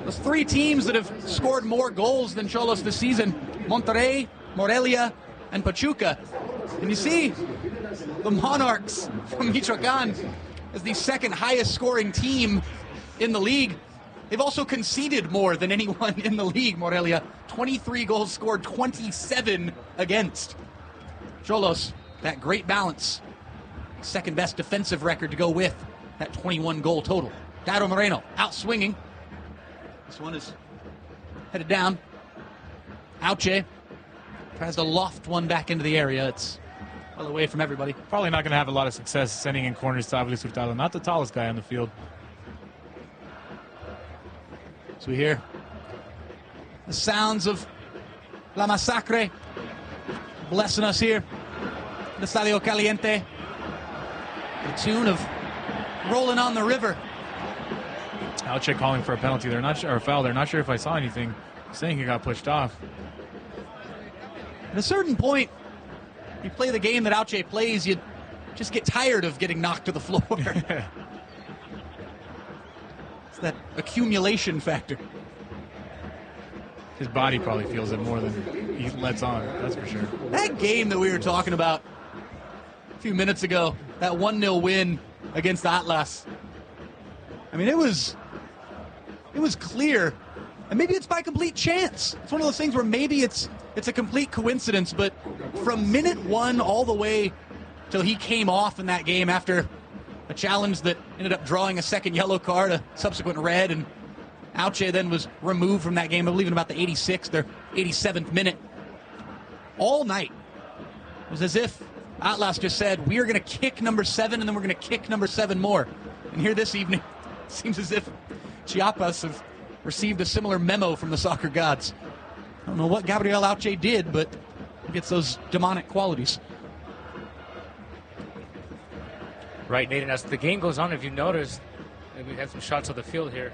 Those 3 teams that have scored more goals than Xolos this season, Monterrey, Morelia, and Pachuca. And you see the Monarchs from Michoacan as the 2nd highest scoring team in the league. They've also conceded more than anyone in the league, Morelia. 23 goals scored, 27 against. Xolos, that great balance. 2nd best defensive record to go with that 21 goal total. Dairo Moreno out swinging. This one is headed down. Auche tries to loft one back into the area. It's well away from everybody. Probably not going to have a lot of success sending in corners to Aviles Hurtado. Not the tallest guy on the field. So we hear the sounds of La Masacre blessing us here. The Estadio Caliente. The tune of Rolling on the River. Auche calling for a penalty. They're not sure, or a foul. They're not sure if I saw anything, saying he got pushed off. At a certain point, you play the game that Auche plays, you just get tired of getting knocked to the floor. It's that accumulation factor. His body probably feels it more than he lets on, that's for sure. That game that we were talking about a few minutes ago, that 1-0 win against Atlas, I mean, it was clear, and maybe it's by complete chance. It's one of those things where maybe it's a complete coincidence, but from minute 1 all the way till he came off in that game after a challenge that ended up drawing a 2nd yellow card, a subsequent red, and Auche then was removed from that game, I believe in about the 86th or 87th minute. All night, it was as if Atlas just said, we are going to kick number 7, and then we're going to kick number 7 more. And here this evening, it seems as if Chiapas have received a similar memo from the soccer gods. I don't know what Gabriel Auche did, but he gets those demonic qualities. Right, Nate, and as the game goes on, if you notice, we have some shots of the field here.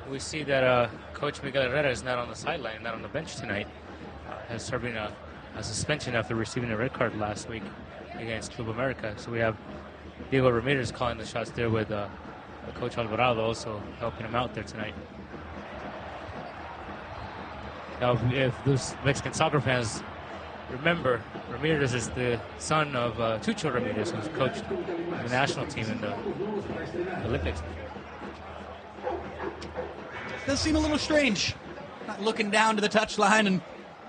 We see that Coach Miguel Herrera is not on the sideline, not on the bench tonight. Has serving a suspension after receiving a red card last week against Club America. So we have Diego Ramirez calling the shots there with Coach Alvarado also helping him out there tonight. Now, if those Mexican soccer fans remember, Ramirez is the son of Chucho Ramirez, who's coached the national team in the Olympics. Does seem a little strange, not looking down to the touchline and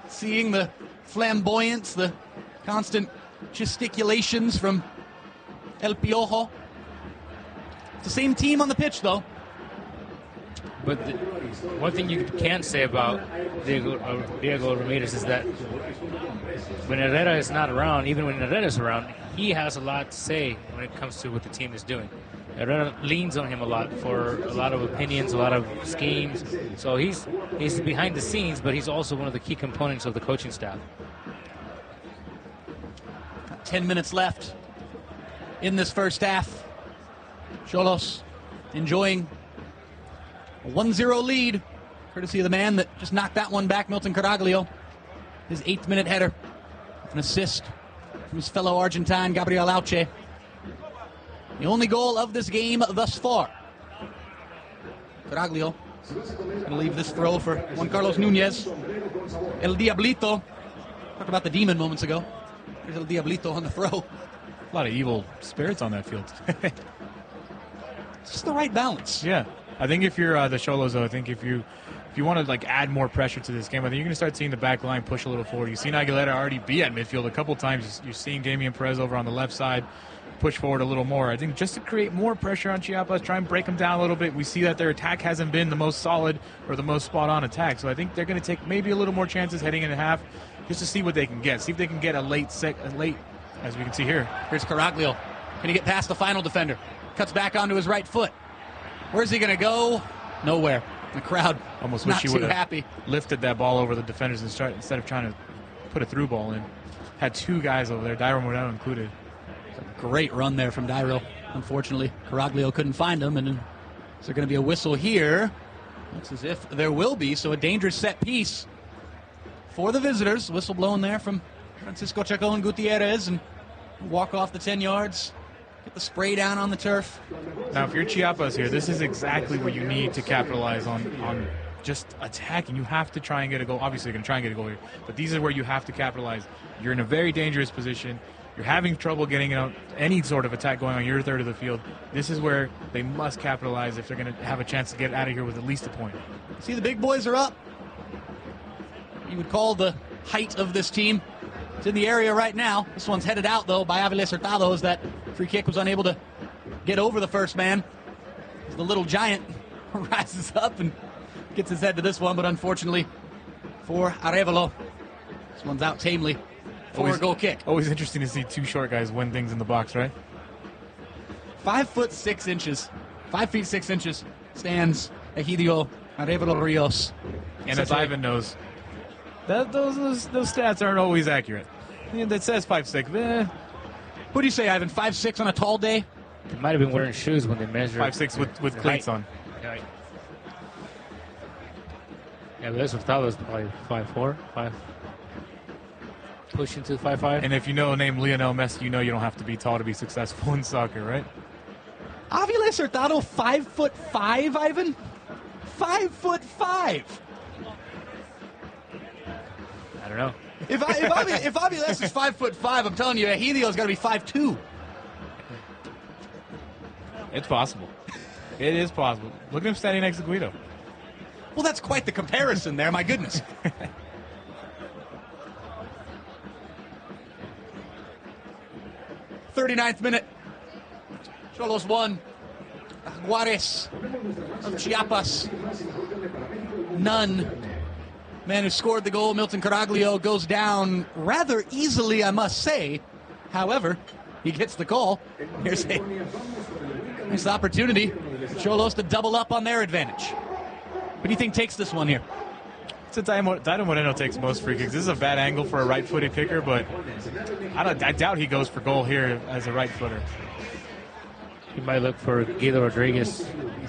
seeing the flamboyance, the constant gesticulations from El Piojo. It's the same team on the pitch, though. But one thing you can say about Diego Ramirez is that when Herrera is not around, even when Herrera is around, he has a lot to say when it comes to what the team is doing. Herrera leans on him a lot for a lot of opinions, a lot of schemes. So he's behind the scenes, but he's also one of the key components of the coaching staff. 10 minutes left in this first half. Xolos enjoying a 1-0 lead, courtesy of the man that just knocked that one back, Milton Caraglio. His 8th minute header, an assist from his fellow Argentine, Gabriel Auche. The only goal of this game thus far. Caraglio is going to leave this throw for Juan Carlos Nunez. El Diablito. Talked about the demon moments ago. There's El Diablito on the throw. A lot of evil spirits on that field. It's just the right balance. Yeah. I think if you're the Xolos, though, I think if you if you want to like add more pressure to this game, I think you're going to start seeing the back line push a little forward. You've seen Aguilera already be at midfield a couple times. You're seeing Damian Perez over on the left side push forward a little more. I think just to create more pressure on Chiapas, try and break them down a little bit. We see that their attack hasn't been the most solid or the most spot-on attack. So I think they're going to take maybe a little more chances heading into half just to see what they can get. See if they can get a late, as we can see here. Here's Caraglio. Can he get past the final defender? Cuts back onto his right foot. Where's he going to go? Nowhere. The crowd almost not wish he too would have happy. lifted that ball over the defenders instead of trying to put a through ball in. Had two guys over there, Dairo Moreno included. Great run there from Dairo. Unfortunately, Caraglio couldn't find him, and is there going to be a whistle here? Looks as if there will be, so a dangerous set piece for the visitors. Whistle blown there from Francisco Chacon Gutierrez, and walk off the 10 yards, get the spray down on the turf. Now, if you're Chiapas here, this is exactly what you need to capitalize on just attacking. You have to try and get a goal. Obviously, you're going to try and get a goal here, but these are where you have to capitalize. You're in a very dangerous position. You're having trouble getting out any sort of attack going on your third of the field. This is where they must capitalize if they're going to have a chance to get out of here with at least a point. See, the big boys are up. You would call the height of this team. It's in the area right now. This one's headed out, though, by Aviles Hurtado, as that free kick was unable to get over the first man. As the little giant rises up and gets his head to this one, but unfortunately for Arevalo, this one's out tamely. For a goal kick. Always interesting to see two short guys win things in the box, right? 5 foot 6 inches, 5 feet 6 inches stands Egidio Arevalo Rios. And as Ivan knows, those stats aren't always accurate. That says 5'6". What do you say, Ivan? 5'6" on a tall day? They might have been wearing shoes when they measured. 5'6" with cleats on. Yeah, but this Hurtado is probably 5'4", 5. Pushing to 5'5". And if you know the name Lionel Messi, you know you don't have to be tall to be successful in soccer, right? Aviles Hurtado, 5'5", Ivan? 5'5". I don't know. If Aviles is 5'5", I'm telling you, Egidio's got to be 5'2". It's possible. It is possible. Look at him standing next to Guido. Well, that's quite the comparison there, my goodness. 39th minute. Xolos 1. Juarez of Chiapas. None. Man who scored the goal, Milton Caraglio, goes down rather easily, I must say. However, he gets the call. Here's the opportunity for Xolos to double up on their advantage. What do you think takes this one here? Since Dairo Moreno takes most free kicks, this is a bad angle for a right-footed kicker, but I doubt he goes for goal here as a right-footer. He might look for Guido Rodriguez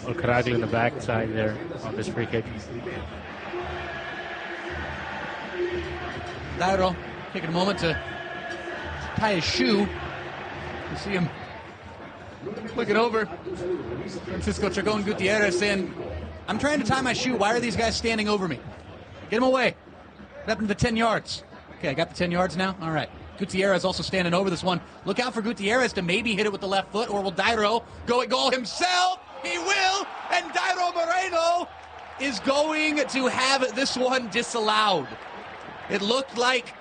or Caraglio in the backside there on this free kick. Dairo taking a moment to tie his shoe. You see him looking over. Francisco Chacon Gutierrez saying, I'm trying to tie my shoe. Why are these guys standing over me? Get him away. What happened to the 10 yards? Okay, I got the 10 yards now? All right. Gutierrez also standing over this one. Look out for Gutierrez to maybe hit it with the left foot, or will Dairo go at goal himself? He will, and Dairo Moreno is going to have this one disallowed. It looked like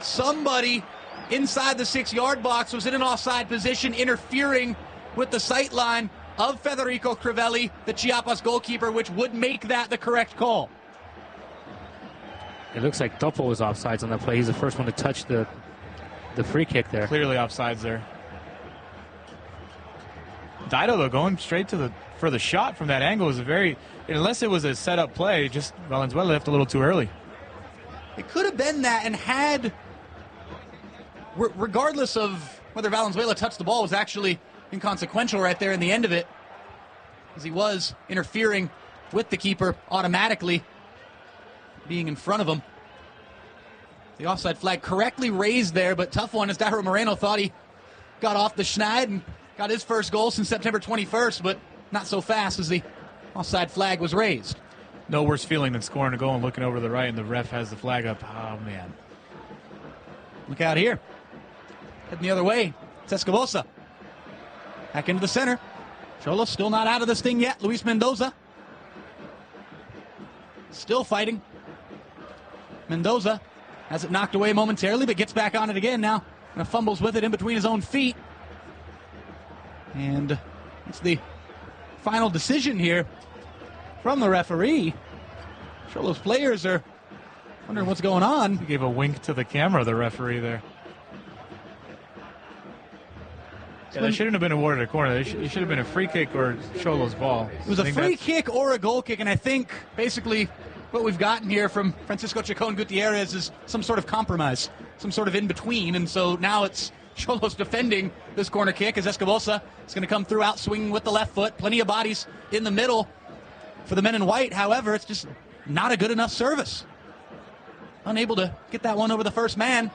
somebody inside the 6-yard box was in an offside position, interfering with the sight line of Federico Crivelli, the Chiapas goalkeeper, which would make that the correct call. It looks like Topo was offsides on that play. He's the first one to touch the free kick there. Clearly offsides there. Dairo, though, going straight for the shot from that angle is unless it was a set-up play, just Valenzuela left a little too early. It could have been that, and had, regardless of whether Valenzuela touched the ball, was actually inconsequential right there in the end of it, as he was interfering with the keeper automatically, being in front of him. The offside flag correctly raised there, but tough one as Dairo Moreno thought he got off the schneid and got his first goal since September 21st, but not so fast as the offside flag was raised. No worse feeling than scoring a goal and looking over to the right and the ref has the flag up. Oh, man. Look out here. Heading the other way. It's Escobosa. Back into the center. Xolos still not out of this thing yet. Luis Mendoza still fighting. Mendoza has it knocked away momentarily, but gets back on it again now. And fumbles with it in between his own feet. And it's the final decision here from the referee. Sure, those players are wondering what's going on. He gave a wink to the camera, the referee there. Yeah, that shouldn't have been awarded a corner. It should have been a free kick or Cholo's ball. It was a free kick or a goal kick, and I think basically what we've gotten here from Francisco Chacon Gutierrez is some sort of compromise, some sort of in-between, and so now it's Cholos defending this corner kick as Escobosa is going to come through out swinging with the left foot. Plenty of bodies in the middle for the men in white. However, it's just not a good enough service. Unable to get that one over the first man.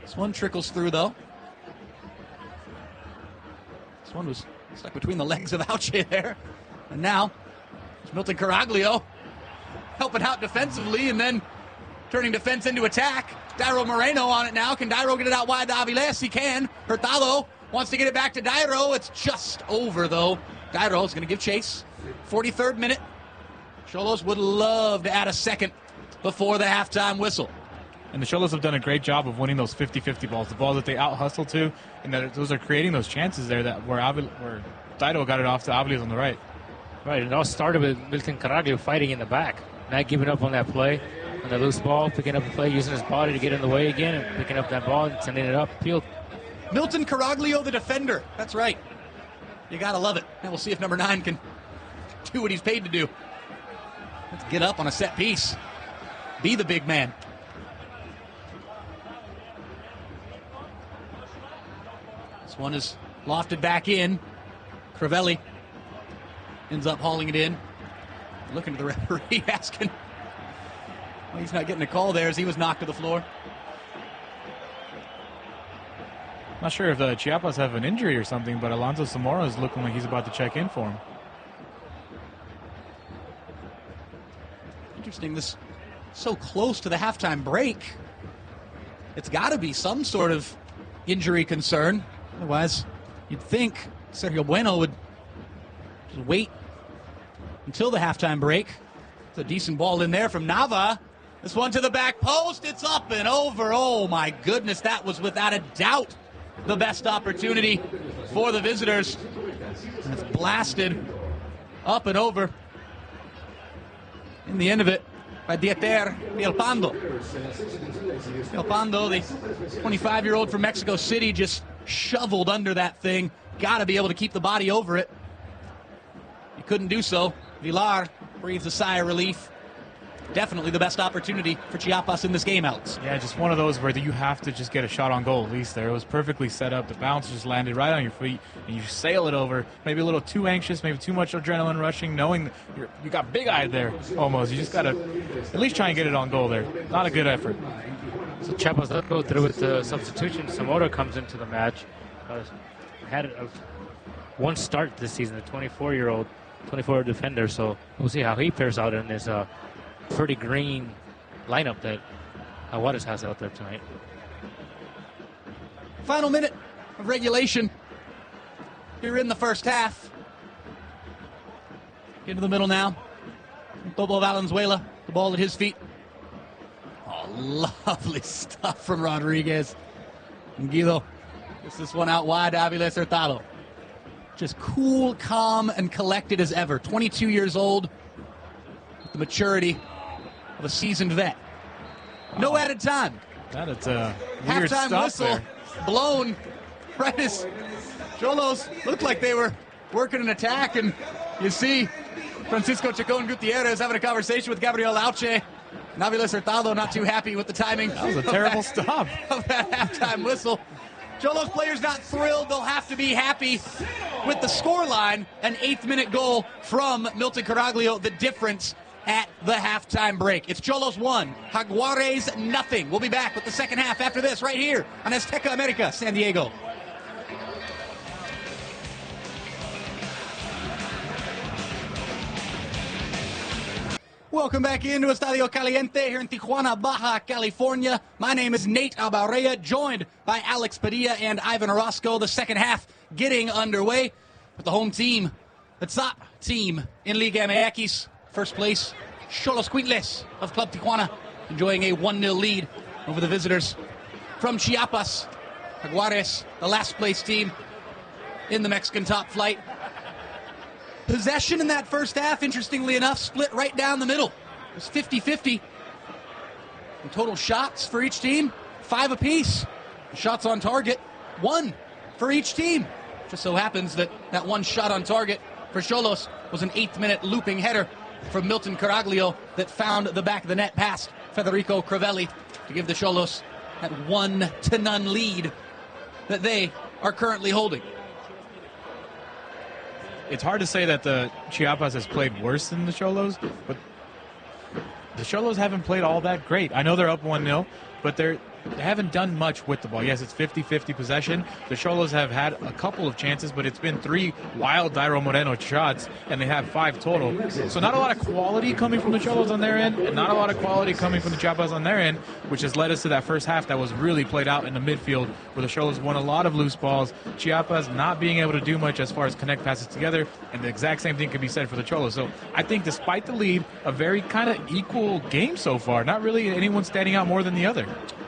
This one trickles through, though. This one was stuck between the legs of Auche there. And now it's Milton Caraglio helping out defensively and then turning defense into attack. Dairo Moreno on it now. Can Dairo get it out wide to Aviles? He can. Hurtado wants to get it back to Dairo. It's just over, though. Dairo is going to give chase. 43rd minute. Cholos would love to add a second before the halftime whistle. And the Cholos have done a great job of winning those 50-50 balls, the balls that they out-hustle to, and that those are creating those chances there that where Dairo got it off to Aviles on the right. Right, it all started with Milton Caraglio fighting in the back, not giving up on that play, on the loose ball, picking up the play, using his body to get in the way again, and picking up that ball and sending it upfield. Milton Caraglio, the defender. That's right. You got to love it. And we'll see if number 9 can do what he's paid to do. Let's get up on a set piece. Be the big man. This one is lofted back in. Crivelli ends up hauling it in. Looking to the referee, asking why he's not getting a call there as he was knocked to the floor. Not sure if the Chiapas have an injury or something, but Alonso Zamora is looking like he's about to check in for him. Interesting, this so close to the halftime break. It's got to be some sort of injury concern. Otherwise, you'd think Sergio Bueno would just wait until the halftime break. It's a decent ball in there from Nava. This one to the back post. It's up and over. Oh, my goodness. That was without a doubt the best opportunity for the visitors. And it's blasted up and over. In the end of it, by Dieter Villalpando. Villalpando, the 25-year-old from Mexico City, just shoveled under that thing. Got to be able to keep the body over it. He couldn't do so. Villar breathes a sigh of relief. Definitely the best opportunity for Chiapas in this game, Alex. Yeah, just one of those where you have to just get a shot on goal at least there. It was perfectly set up. The bounce just landed right on your feet, and you sail it over. Maybe a little too anxious, maybe too much adrenaline rushing, knowing that you got big-eyed there almost. You just got to at least try and get it on goal there. Not a good effort. So Chiapas does go through with the substitution. Zamora comes into the match. Had one start this season, a 24-year-old defender. So we'll see how he fares out in this pretty green lineup that Juarez has out there tonight. Final minute of regulation here in the first half. Into the middle now. Bobo Valenzuela, the ball at his feet. Oh, lovely stuff from Rodriguez. And Guido gets this one out wide to Aviles Hurtado. Just cool, calm, and collected as ever. 22 years old, with the maturity of a seasoned vet. No added time. That is a weird Halftime stop whistle there. blown right as Cholos looked like they were working an attack, and you see Francisco Chacon Gutierrez having a conversation with Gabriel Auche. Aviles Hurtado not too happy with the timing. That was a terrible stop. Of that halftime whistle. Cholos players not thrilled. They'll have to be happy with the scoreline. An 8th-minute goal from Milton Caraglio, the difference at the halftime break. It's Cholos 1, Jaguares nothing. We'll be back with the second half after this right here on Azteca America, San Diego. Welcome back into Estadio Caliente here in Tijuana, Baja California. My name is Nate Albarrea, joined by Alex Padilla and Ivan Orozco. The second half getting underway with the home team, the top team in Liga MX, First place, Xolos Quintles of Club Tijuana, enjoying a 1-0 lead over the visitors from Chiapas. Jaguares, the last place team in the Mexican top flight. Possession in that first half, interestingly enough, split right down the middle. It was 50-50. And total shots for each team, 5 apiece. Shots on target, 1 for each team. Just so happens that that one shot on target for Xolos was an 8th-minute looping header from Milton Caraglio that found the back of the net past Federico Crivelli to give the Xolos that 1-0 lead that they are currently holding. It's hard to say that the Chiapas has played worse than the Xolos, but the Xolos haven't played all that great. I know they're up 1-0, but they haven't done much with the ball. Yes, it's 50-50 possession. The Xolos have had a couple of chances, but it's been 3 wild Dairo Moreno shots, and they have 5 total. So not a lot of quality coming from the Xolos on their end, and not a lot of quality coming from the Chiapas on their end, which has led us to that first half that was really played out in the midfield, where the Xolos won a lot of loose balls. Chiapas not being able to do much as far as connect passes together, and the exact same thing can be said for the Xolos. So I think despite the lead, a very kind of equal game so far. Not really anyone standing out more than the other.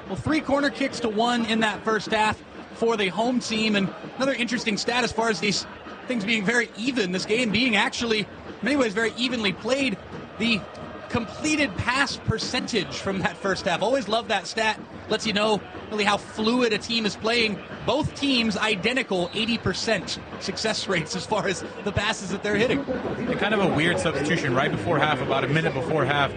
Well, 3 corner kicks to 1 in that first half for the home team. And another interesting stat as far as these things being very even, this game being actually, in many ways, very evenly played. The completed pass percentage from that first half. Always love that stat. Lets you know really how fluid a team is playing. Both teams identical 80% success rates as far as the passes that they're hitting. And kind of a weird substitution right before half, about a minute before half.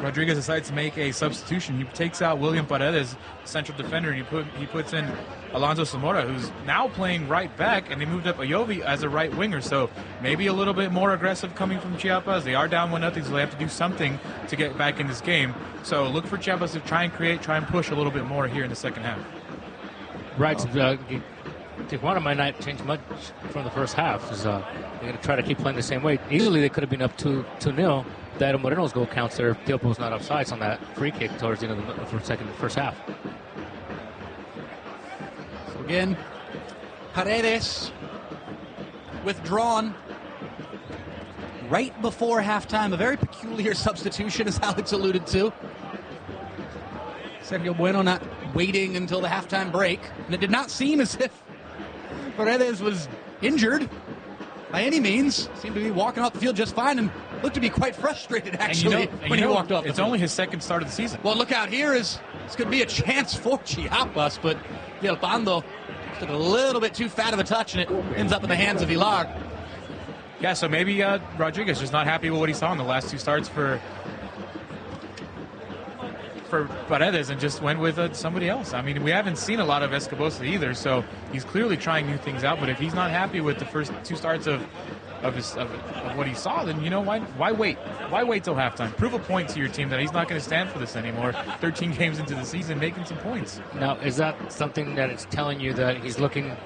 Rodriguez decides to make a substitution. He takes out William Paredes, central defender, and he puts in Alonso Zamora, who's now playing right back, and they moved up Ayovi as a right winger. So maybe a little bit more aggressive coming from Chiapas. They are down 1-0, so they have to do something to get back in this game. So look for Chiapas to try and create, try and push a little bit more here in the second half. Right. Tijuana might not change much from the first half. They're going to try to keep playing the same way. Easily they could have been up 2-0. Dairo Moreno's goal counts there. Tiopo was not offsides on that free kick towards the end of the first half. So again, Paredes withdrawn right before halftime. A very peculiar substitution, as Alex alluded to. Sergio Bueno not waiting until the halftime break. And it did not seem as if Paredes was injured by any means. Seemed to be walking off the field just fine and looked to be quite frustrated, actually, when he walked off the It's field. only his second start of the season. Well, look out here. This could be a chance for Chiapas, but Villalpando took a little bit too fat of a touch, and it ends up in the hands of Vilar. Yeah, so maybe Rodriguez just not happy with what he saw in the last 2 starts for Paredes and just went with somebody else. I mean, we haven't seen a lot of Escobosa either, so he's clearly trying new things out. But if he's not happy with the first 2 starts of what he saw, then, you know, why wait? Why wait till halftime? Prove a point to your team that he's not going to stand for this anymore. 13 games into the season, making some points. Now, is that something that it's telling you that he's looking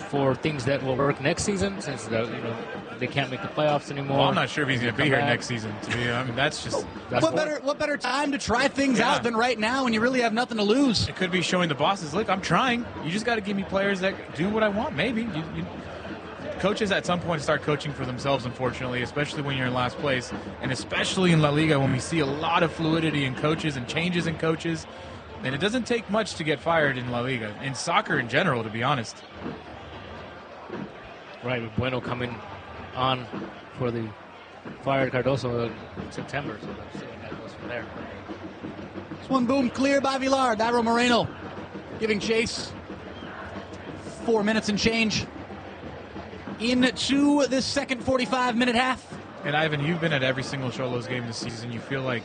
for things that will work next season, since they can't make the playoffs anymore? Well, I'm not sure if he's going to be here next season. I mean, that's What better time to try things out than right now when you really have nothing to lose? It could be showing the bosses, look, I'm trying. You just got to give me players that do what I want. Maybe coaches at some point start coaching for themselves, unfortunately, especially when you're in last place, and especially in La Liga when we see a lot of fluidity in coaches and changes in coaches. And it doesn't take much to get fired in La Liga, in soccer in general, to be honest. Right, with Bueno coming on for the fired Cardoso in September, so let's see what that goes from there. This one boom clear by Vilar. Dairo Moreno giving chase. 4 minutes and change into this second 45-minute half. And Ivan, you've been at every single Xolos game this season. You feel like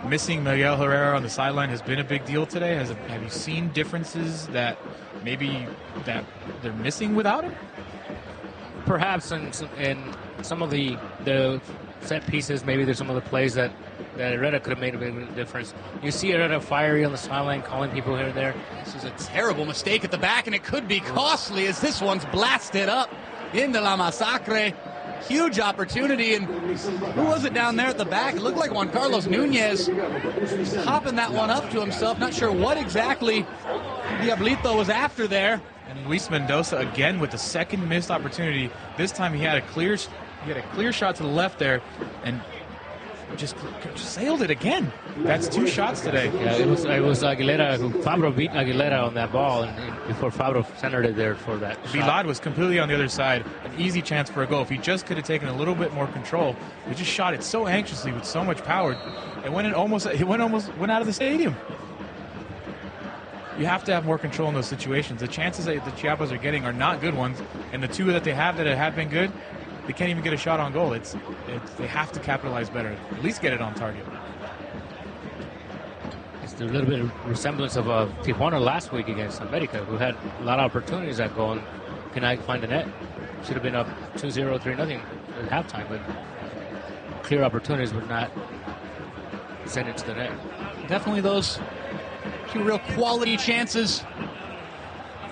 missing Miguel Herrera on the sideline has been a big deal today. Have you seen differences that they're missing without him? Perhaps in some of the set pieces, maybe there's some of the plays that Herrera could have made a big difference. You see Herrera fiery on the sideline, calling people here and there. This is a terrible mistake at the back, and it could be costly as this one's blasted up into La Masacre. Huge opportunity, and who was it down there at the back? It looked like Juan Carlos Nunez hopping that one up to himself. Not sure what exactly Diablito was after there. And Luis Mendoza again with the second missed opportunity. This time he had a clear He had a clear shot to the left there, and just sailed it again. That's 2 shots today. Yeah, it was Aguilera who Fabro beat Aguilera on that ball, and before Fabro centered it there for that shot. Vilad was completely on the other side, an easy chance for a goal. If he just could have taken a little bit more control, he just shot it so anxiously with so much power, and went out of the stadium. You have to have more control in those situations. The chances that the Chiapas are getting are not good ones, and the 2 that they have that have been good, they can't even get a shot on goal. They have to capitalize better. At least get it on target. It's a little bit of resemblance of Tijuana last week against America, who had a lot of opportunities at goal and could not find the net. Should have been up 2-0, 3-0 at halftime, but clear opportunities would not send it to the net. Definitely those 2 real quality chances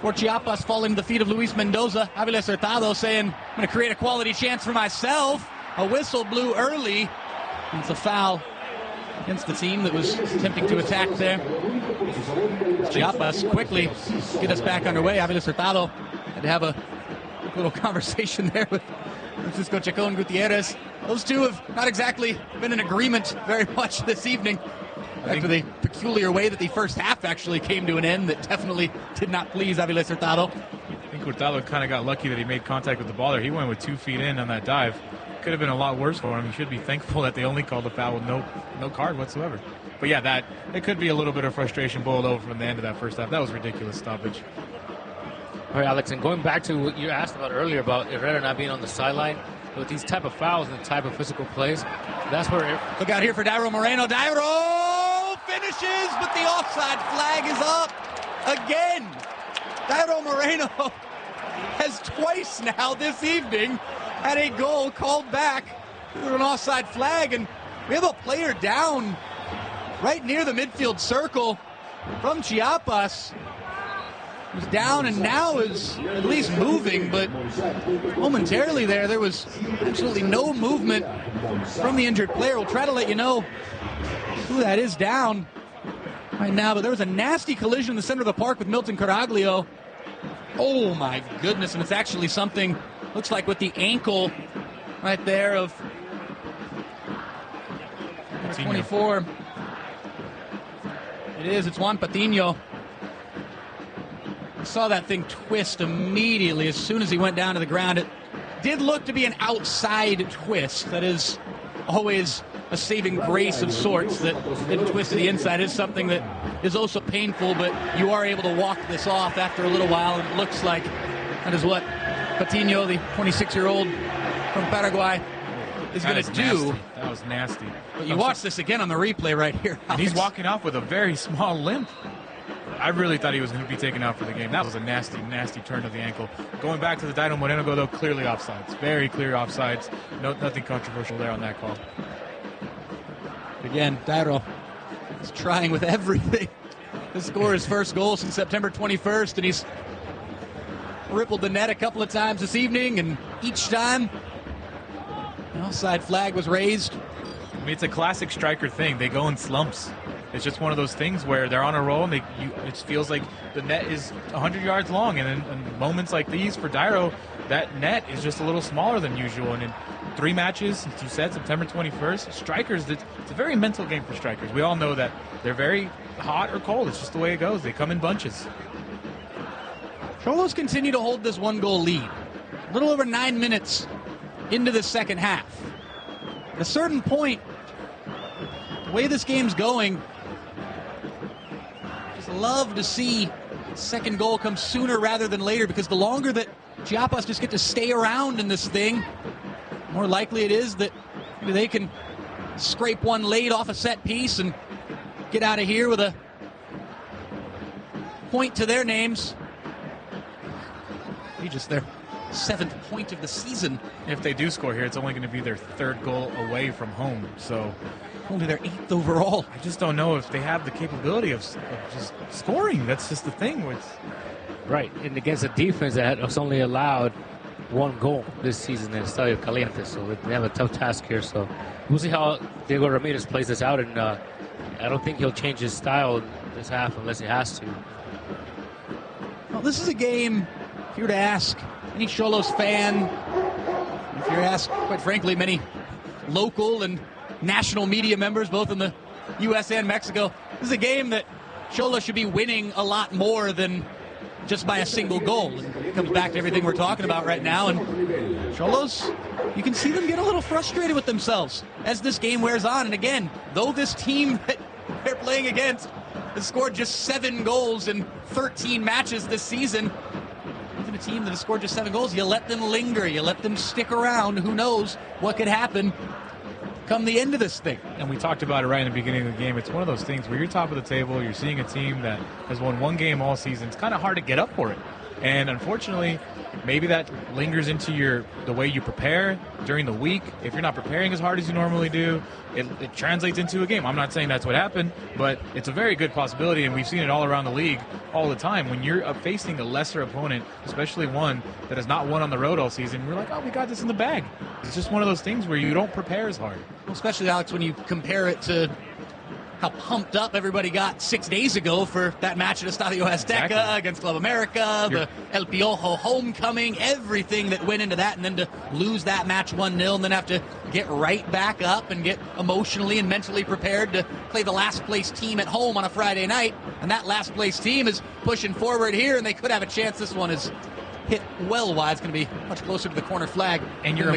for Chiapas falling to the feet of Luis Mendoza. Aviles Hurtado saying, I'm going to create a quality chance for myself. A whistle blew early. It's a foul against the team that was attempting to attack there. Chiapas quickly get us back underway. Aviles Hurtado had to have a little conversation there with Francisco Chacon Gutierrez. Those 2 have not exactly been in agreement very much this evening. Back to the peculiar way that the first half actually came to an end that definitely did not please Aviles Hurtado. I think Hurtado kind of got lucky that he made contact with the ball there. He went with 2 feet in on that dive. Could have been a lot worse for him. He should be thankful that they only called a foul with no card whatsoever. But yeah, it could be a little bit of frustration boiled over from the end of that first half. That was ridiculous stoppage. All right, Alex, and going back to what you asked about earlier about Herrera not being on the sideline, with these type of fouls and the type of physical plays, that's where... Look out here for Dairo Moreno. Dairo finishes, but the offside flag is up again. Dairo Moreno has twice now this evening had a goal called back through an offside flag, and we have a player down right near the midfield circle from Chiapas. He's down and now is at least moving, but momentarily there was absolutely no movement from the injured player. We'll try to let you know who that is down right now, but there was a nasty collision in the center of the park with Milton Caraglio. Oh my goodness, and it's actually something, looks like with the ankle right there of 24. It's Juan Patino. Saw that thing twist immediately as soon as he went down to the ground. It did look to be an outside twist. That is always a saving grace of sorts, that didn't twist to the inside. Is something that is also painful, but you are able to walk this off after a little while, and it looks like that is what Patino, the 26-year-old from Paraguay, is going to do. Nasty. That was nasty. But you watch this again on the replay right here, and he's walking off with a very small limp. I really thought he was going to be taken out for the game. That was a nasty, nasty turn of the ankle. Going back to the Dairo Moreno goal, though, clearly offsides. Very clear offsides. Nothing controversial there on that call. Again, Dairo is trying with everything to score his first goal since September 21st, and he's rippled the net a couple of times this evening, and each time an offside flag was raised. I mean, it's a classic striker thing. They go in slumps. It's just one of those things where they're on a roll, and it feels like the net is 100 yards long. And in moments like these for Dairo, that net is just a little smaller than usual. And in 3 matches, as you said, September 21st, strikers, it's a very mental game for strikers. We all know that they're very hot or cold. It's just the way it goes. They come in bunches. Xolos continue to hold this 1-goal lead. A little over 9 minutes into the second half. At a certain point, the way this game's going, love to see the second goal come sooner rather than later, because the longer that Chiapas just get to stay around in this thing, the more likely it is that maybe they can scrape one late off a set piece and get out of here with a point to their names. Just their 7th point of the season. If they do score here, it's only going to be their 3rd goal away from home. So only their 8th overall. I just don't know if they have the capability of just scoring. That's just the thing. Right, and against a defense that has only allowed 1 goal this season in Estadio Caliente, so they have a tough task here. So we'll see how Diego Ramirez plays this out, and I don't think he'll change his style this half unless he has to. Well, this is a game, if you were to ask any Xolos fan If you ask, quite frankly, many local and national media members, both in the U.S. and Mexico, this is a game that Xolos should be winning a lot more than just by a single goal. And it comes back to everything we're talking about right now. And Xolos, you can see them get a little frustrated with themselves as this game wears on. And again, though this team that they're playing against has scored just 7 goals in 13 matches this season, even a team that has scored just 7 goals, you let them linger, you let them stick around. Who knows what could happen come the end of this thing. And we talked about it right in the beginning of the game. It's one of those things where you're top of the table, you're seeing a team that has won 1 game all season. It's kind of hard to get up for it. And unfortunately, maybe that lingers into the way you prepare during the week. If you're not preparing as hard as you normally do, it translates into a game. I'm not saying that's what happened, but it's a very good possibility, and we've seen it all around the league all the time. When you're facing a lesser opponent, especially one that has not won on the road all season, we're like, oh, we got this in the bag. It's just one of those things where you don't prepare as hard. Well, especially, Alex, when you compare it to how pumped up everybody got 6 days ago for that match at Estadio Azteca against Club America, the El Piojo homecoming, everything that went into that, and then to lose that match 1-0 and then have to get right back up and get emotionally and mentally prepared to play the last place team at home on a Friday night. And that last place team is pushing forward here, and they could have a chance. This one is hit well wide. It's going to be much closer to the corner flag. And your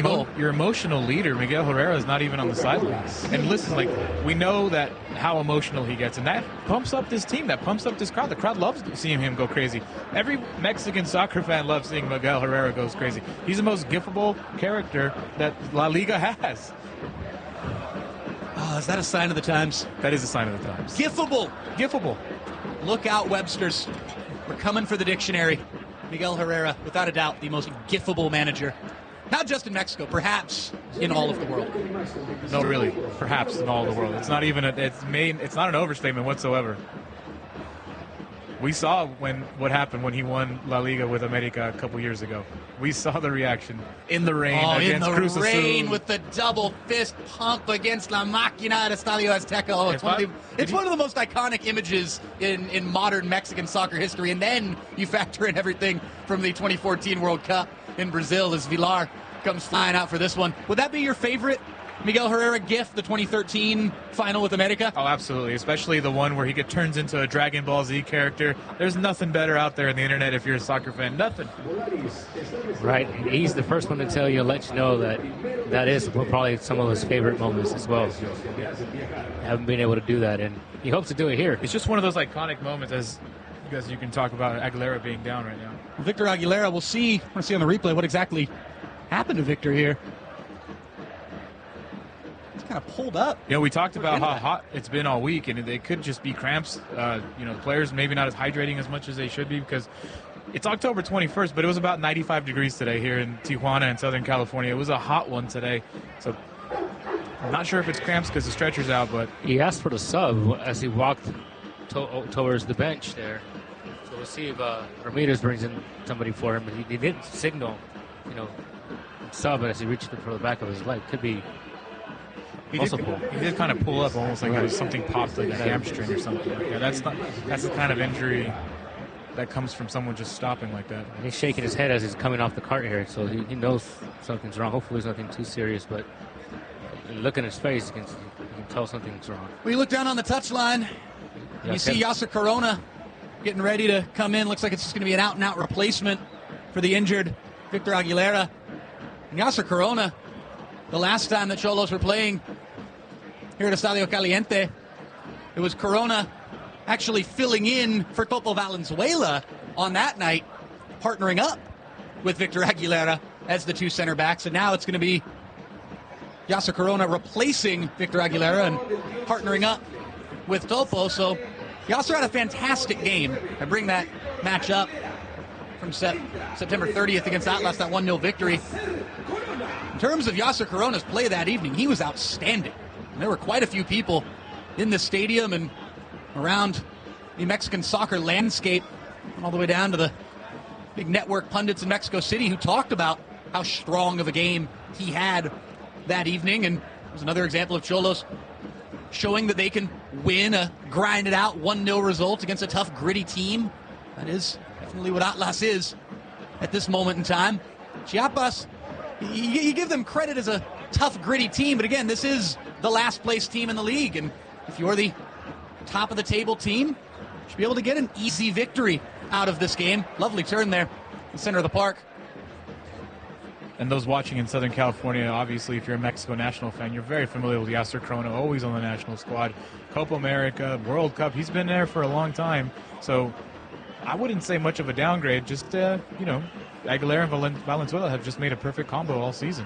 emotional leader, Miguel Herrera, is not even on the sidelines. And listen, like, we know that how emotional he gets, and that pumps up this team, that pumps up this crowd. The crowd loves seeing him go crazy. Every Mexican soccer fan loves seeing Miguel Herrera goes crazy. He's the most giftable character that La Liga has. Oh, is that a sign of the times? That is a sign of the times. Giftable. Giftable. Look out, Websters. We're coming for the dictionary. Miguel Herrera, without a doubt, the most giftable manager. Not just in Mexico, perhaps in all of the world. No, really, perhaps in all of the world. It's not even it's not an overstatement whatsoever. We saw what happened when he won La Liga with America a couple years ago. We saw the reaction in the rain against Cruz Azul. In the rain with the double fist pump against La Máquina at Estadio Azteca. Oh, it's one of the most iconic images in modern Mexican soccer history. And then you factor in everything from the 2014 World Cup in Brazil as Villar comes flying out for this one. Would that be your favorite Miguel Herrera gift, the 2013 final with America? Oh, absolutely, especially the one where he turns into a Dragon Ball Z character. There's nothing better out there on the internet if you're a soccer fan. Nothing. Right, and he's the first one to tell you, let you know that is probably some of his favorite moments as well. Haven't been able to do that, and he hopes to do it here. It's just one of those iconic moments, as you can talk about Aguilera being down right now. Victor Aguilera, we'll see on the replay what exactly happened to Victor here. Kind of pulled up. Yeah, we talked about how hot it's been all week, and it could just be cramps. The players maybe not as hydrating as much as they should be because it's October 21st, but it was about 95 degrees today here in Tijuana in Southern California. It was a hot one today, so I'm not sure if it's cramps because the stretcher's out, but he asked for the sub as he walked towards the bench there. So we'll see if Ramirez brings in somebody for him, but he didn't signal, sub as he reached for the back of his leg. Could be. He did kind of pull up almost like it was something popped, like a hamstring or something. Yeah, that's the kind of injury that comes from someone just stopping like that. And he's shaking his head as he's coming off the cart here, so he knows something's wrong. Hopefully it's nothing too serious, but look at his face, you can tell something's wrong. We look down on the touchline, and you see Yasser Corona getting ready to come in. Looks like it's just going to be an out-and-out replacement for the injured Victor Aguilera. And Yasser Corona, the last time that Xolos were playing here at Estadio Caliente, it was Corona actually filling in for Topo Valenzuela on that night, partnering up with Victor Aguilera as the two center backs. And now it's going to be Yasser Corona replacing Victor Aguilera and partnering up with Topo. So Yasser had a fantastic game. I bring that match up from September 30th against Atlas, that 1-0 victory. In terms of Yasser Corona's play that evening, he was outstanding. And there were quite a few people in the stadium and around the Mexican soccer landscape, all the way down to the big network pundits in Mexico City who talked about how strong of a game he had that evening. And it was another example of Xolos showing that they can win a grinded-out 1-0 result against a tough, gritty team. That is definitely what Atlas is at this moment in time. Chiapas you give them credit as a tough, gritty team, but again, this is the last place team in the league, and if you're the top of the table team, you should be able to get an easy victory out of this game. Lovely turn there in the center of the park. And those watching in Southern California, obviously, if you're a Mexico national fan, you're very familiar with Yasser Corona, always on the national squad. Copa America, World Cup, he's been there for a long time. So I wouldn't say much of a downgrade. Just, Aguilera and Valenzuela have just made a perfect combo all season.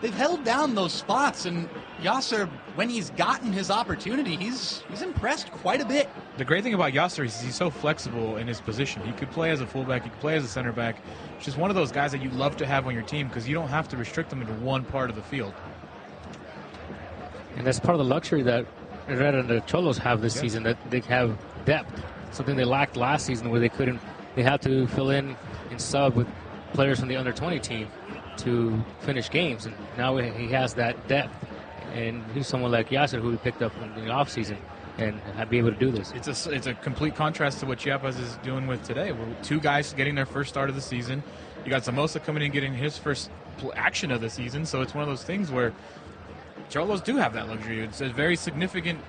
They've held down those spots, and Yasser, when he's gotten his opportunity, he's impressed quite a bit. The great thing about Yasser is he's so flexible in his position. He could play as a fullback, he could play as a center back. He's just one of those guys that you love to have on your team because you don't have to restrict them into one part of the field. And that's part of the luxury that Herrera and the Cholos have this season, that they have depth, something they lacked last season where they had to fill in and sub with players from the under-20 team to finish games, and now he has that depth, and he's someone like Yasser who we picked up in the offseason and be able to do this. It's a complete contrast to what Chiapas is doing with today. We're two guys getting their first start of the season. You got Somoza coming in getting his first action of the season, so it's one of those things where Cholos do have that luxury. It's a very significant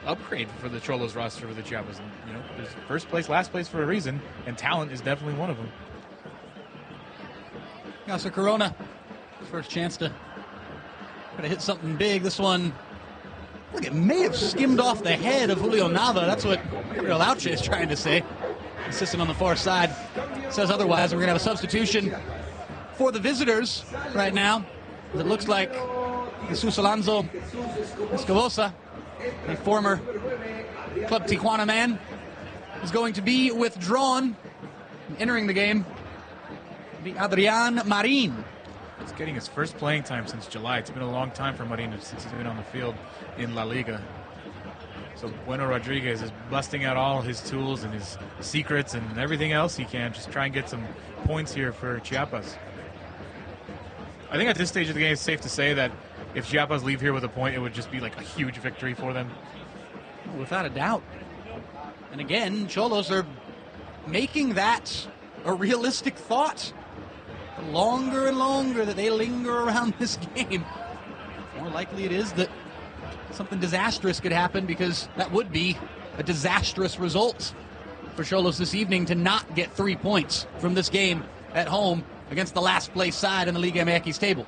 upgrade for the Cholos roster for the Chiapas. And, there's first place, last place for a reason, and talent is definitely one of them. Yasser Corona, first chance to try to hit something big. This one, look, it may have skimmed off the head of Julio Nava. That's what Gabriel Auche is trying to say. Assistant on the far side says otherwise. We're going to have a substitution for the visitors right now. It looks like Jesus Alonso Escobosa, a former Club Tijuana man, is going to be withdrawn. Entering the game, Adrian Marin. He's getting his first playing time since July. It's been a long time for Marin since he's been on the field in La Liga. So Bueno Rodriguez is busting out all his tools and his secrets and everything else he can. Just try and get some points here for Chiapas. I think at this stage of the game, it's safe to say that if Chiapas leave here with a point, it would just be like a huge victory for them. Without a doubt. And again, Cholos are making that a realistic thought. The longer and longer that they linger around this game, the more likely it is that something disastrous could happen, because that would be a disastrous result for Cholos this evening to not get 3 points from this game at home against the last place side in the Liga MX table.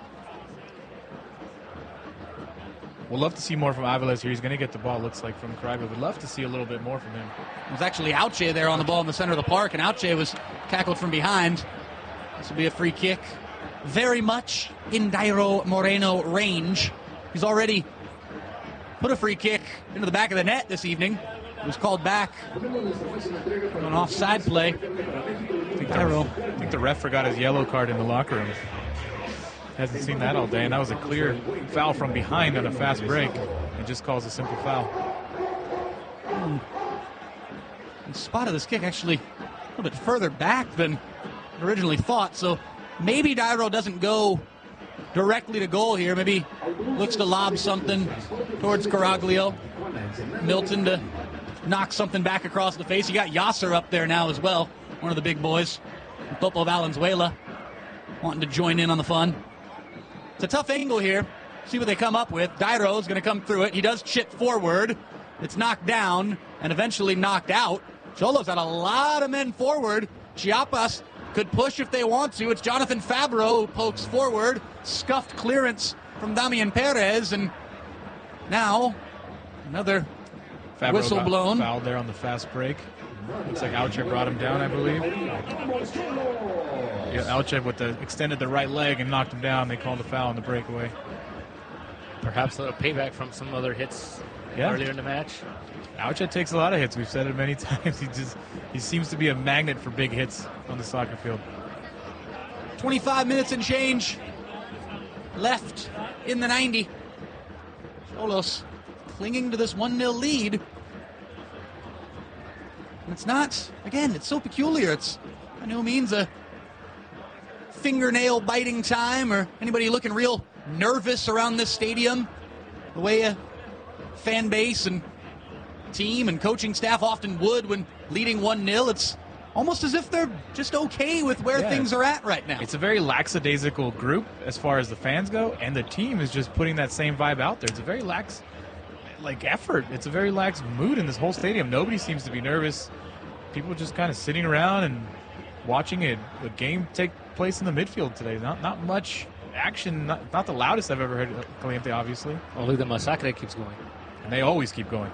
We'll love to see more from Aviles here. He's going to get the ball, looks like, from Caraglio. We'd love to see a little bit more from him. It was actually Auche there on the ball in the center of the park, and Auche was tackled from behind. This will be a free kick. Very much in Dairo Moreno range. He's already put a free kick into the back of the net this evening. It was called back on an offside play. I think the ref forgot his yellow card in the locker room. Hasn't seen that all day, and that was a clear foul from behind on a fast break. It just calls a simple foul. The spot of this kick actually a little bit further back than originally thought, so maybe Dairo doesn't go directly to goal here. Maybe looks to lob something towards Caraglio. Milton to knock something back across the face. You got Yasser up there now as well, one of the big boys. Topo Valenzuela wanting to join in on the fun. It's a tough angle here. See what they come up with. Dairo is going to come through it. He does chip forward. It's knocked down and eventually knocked out. Cholos had a lot of men forward. Chiapas could push if they want to. It's Jonathan Fabro who pokes forward. Scuffed clearance from Damian Perez. And now another Fabro whistle blown. Fouled there on the fast break. Looks like Auche brought him down, I believe. Yeah, Auche extended the right leg and knocked him down. They called a foul on the breakaway. Perhaps a payback from some other hits earlier in the match. Auche takes a lot of hits. We've said it many times. He seems to be a magnet for big hits on the soccer field. 25 minutes and change left in the 90. Cholos clinging to this 1-0 lead. And it's not, again, it's so peculiar. It's by no means a fingernail biting time or anybody looking real nervous around this stadium. The way a fan base and team and coaching staff often would when leading 1-0. It's almost as if they're just okay with where things are at right now. It's a very lackadaisical group as far as the fans go, and the team is just putting that same vibe out there. It's a very lax effort. It's a very lax mood in this whole stadium. Nobody seems to be nervous. People just kind of sitting around and watching a game take place in the midfield today. Not much action, not the loudest I've ever heard of Caliente, obviously. Only the massacre keeps going. And they always keep going.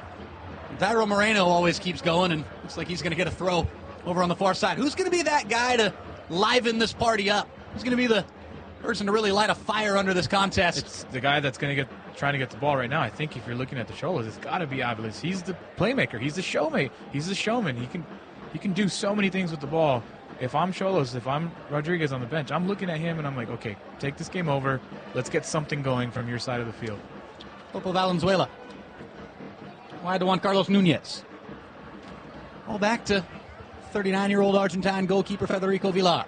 Dairo Moreno always keeps going, and looks like he's going to get a throw over on the far side. Who's going to be that guy to liven this party up? Who's going to be the person to really light a fire under this contest? It's the guy that's trying to get the ball right now. I think if you're looking at the Xolos, it's got to be Aviles. He's the playmaker. He's the showmate. He's the showman. He can do so many things with the ball. If I'm Xolos, if I'm Rodriguez on the bench, I'm looking at him and I'm like, okay, take this game over. Let's get something going from your side of the field. Popo Valenzuela. Wide to Juan Carlos Nunez. All back to 39-year-old Argentine goalkeeper Federico Villar.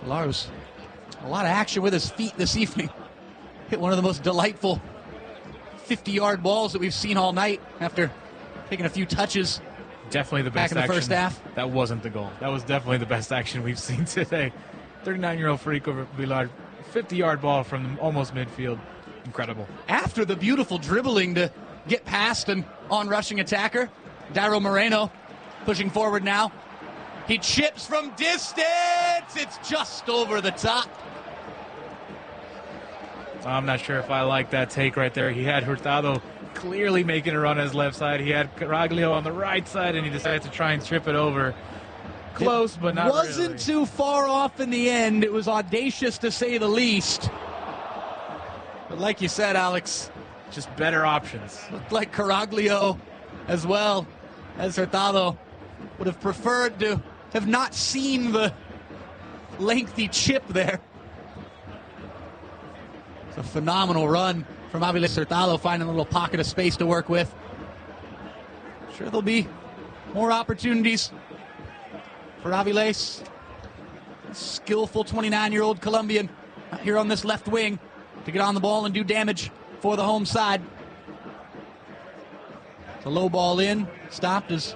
Villar's a lot of action with his feet this evening. Hit one of the most delightful 50-yard balls that we've seen all night after taking a few touches. Definitely the best back in the action. first half. That wasn't the goal. That was definitely the best action we've seen today. 39-year-old Federico Villar, 50-yard ball from almost midfield. Incredible. After the beautiful dribbling to get past an on-rushing attacker, Dairo Moreno pushing forward now. He chips from distance. It's just over the top. I'm not sure if I like that take right there. He had Hurtado clearly making a run on his left side. He had Caraglio on the right side, and he decided to try and trip it over. Close, but not wasn't really. too far off in the end. It was audacious, to say the least. But like you said, Alex, Just better options. looked like Caraglio, as well as Hurtado, would have preferred to have not seen the lengthy chip there. It's a phenomenal run from Aviles Hurtado, finding a little pocket of space to work with. Sure, there'll be more opportunities for Aviles. Skillful 29-year-old Colombian out here on this left wing to get on the ball and do damage for the home side. It's a low ball in, stopped as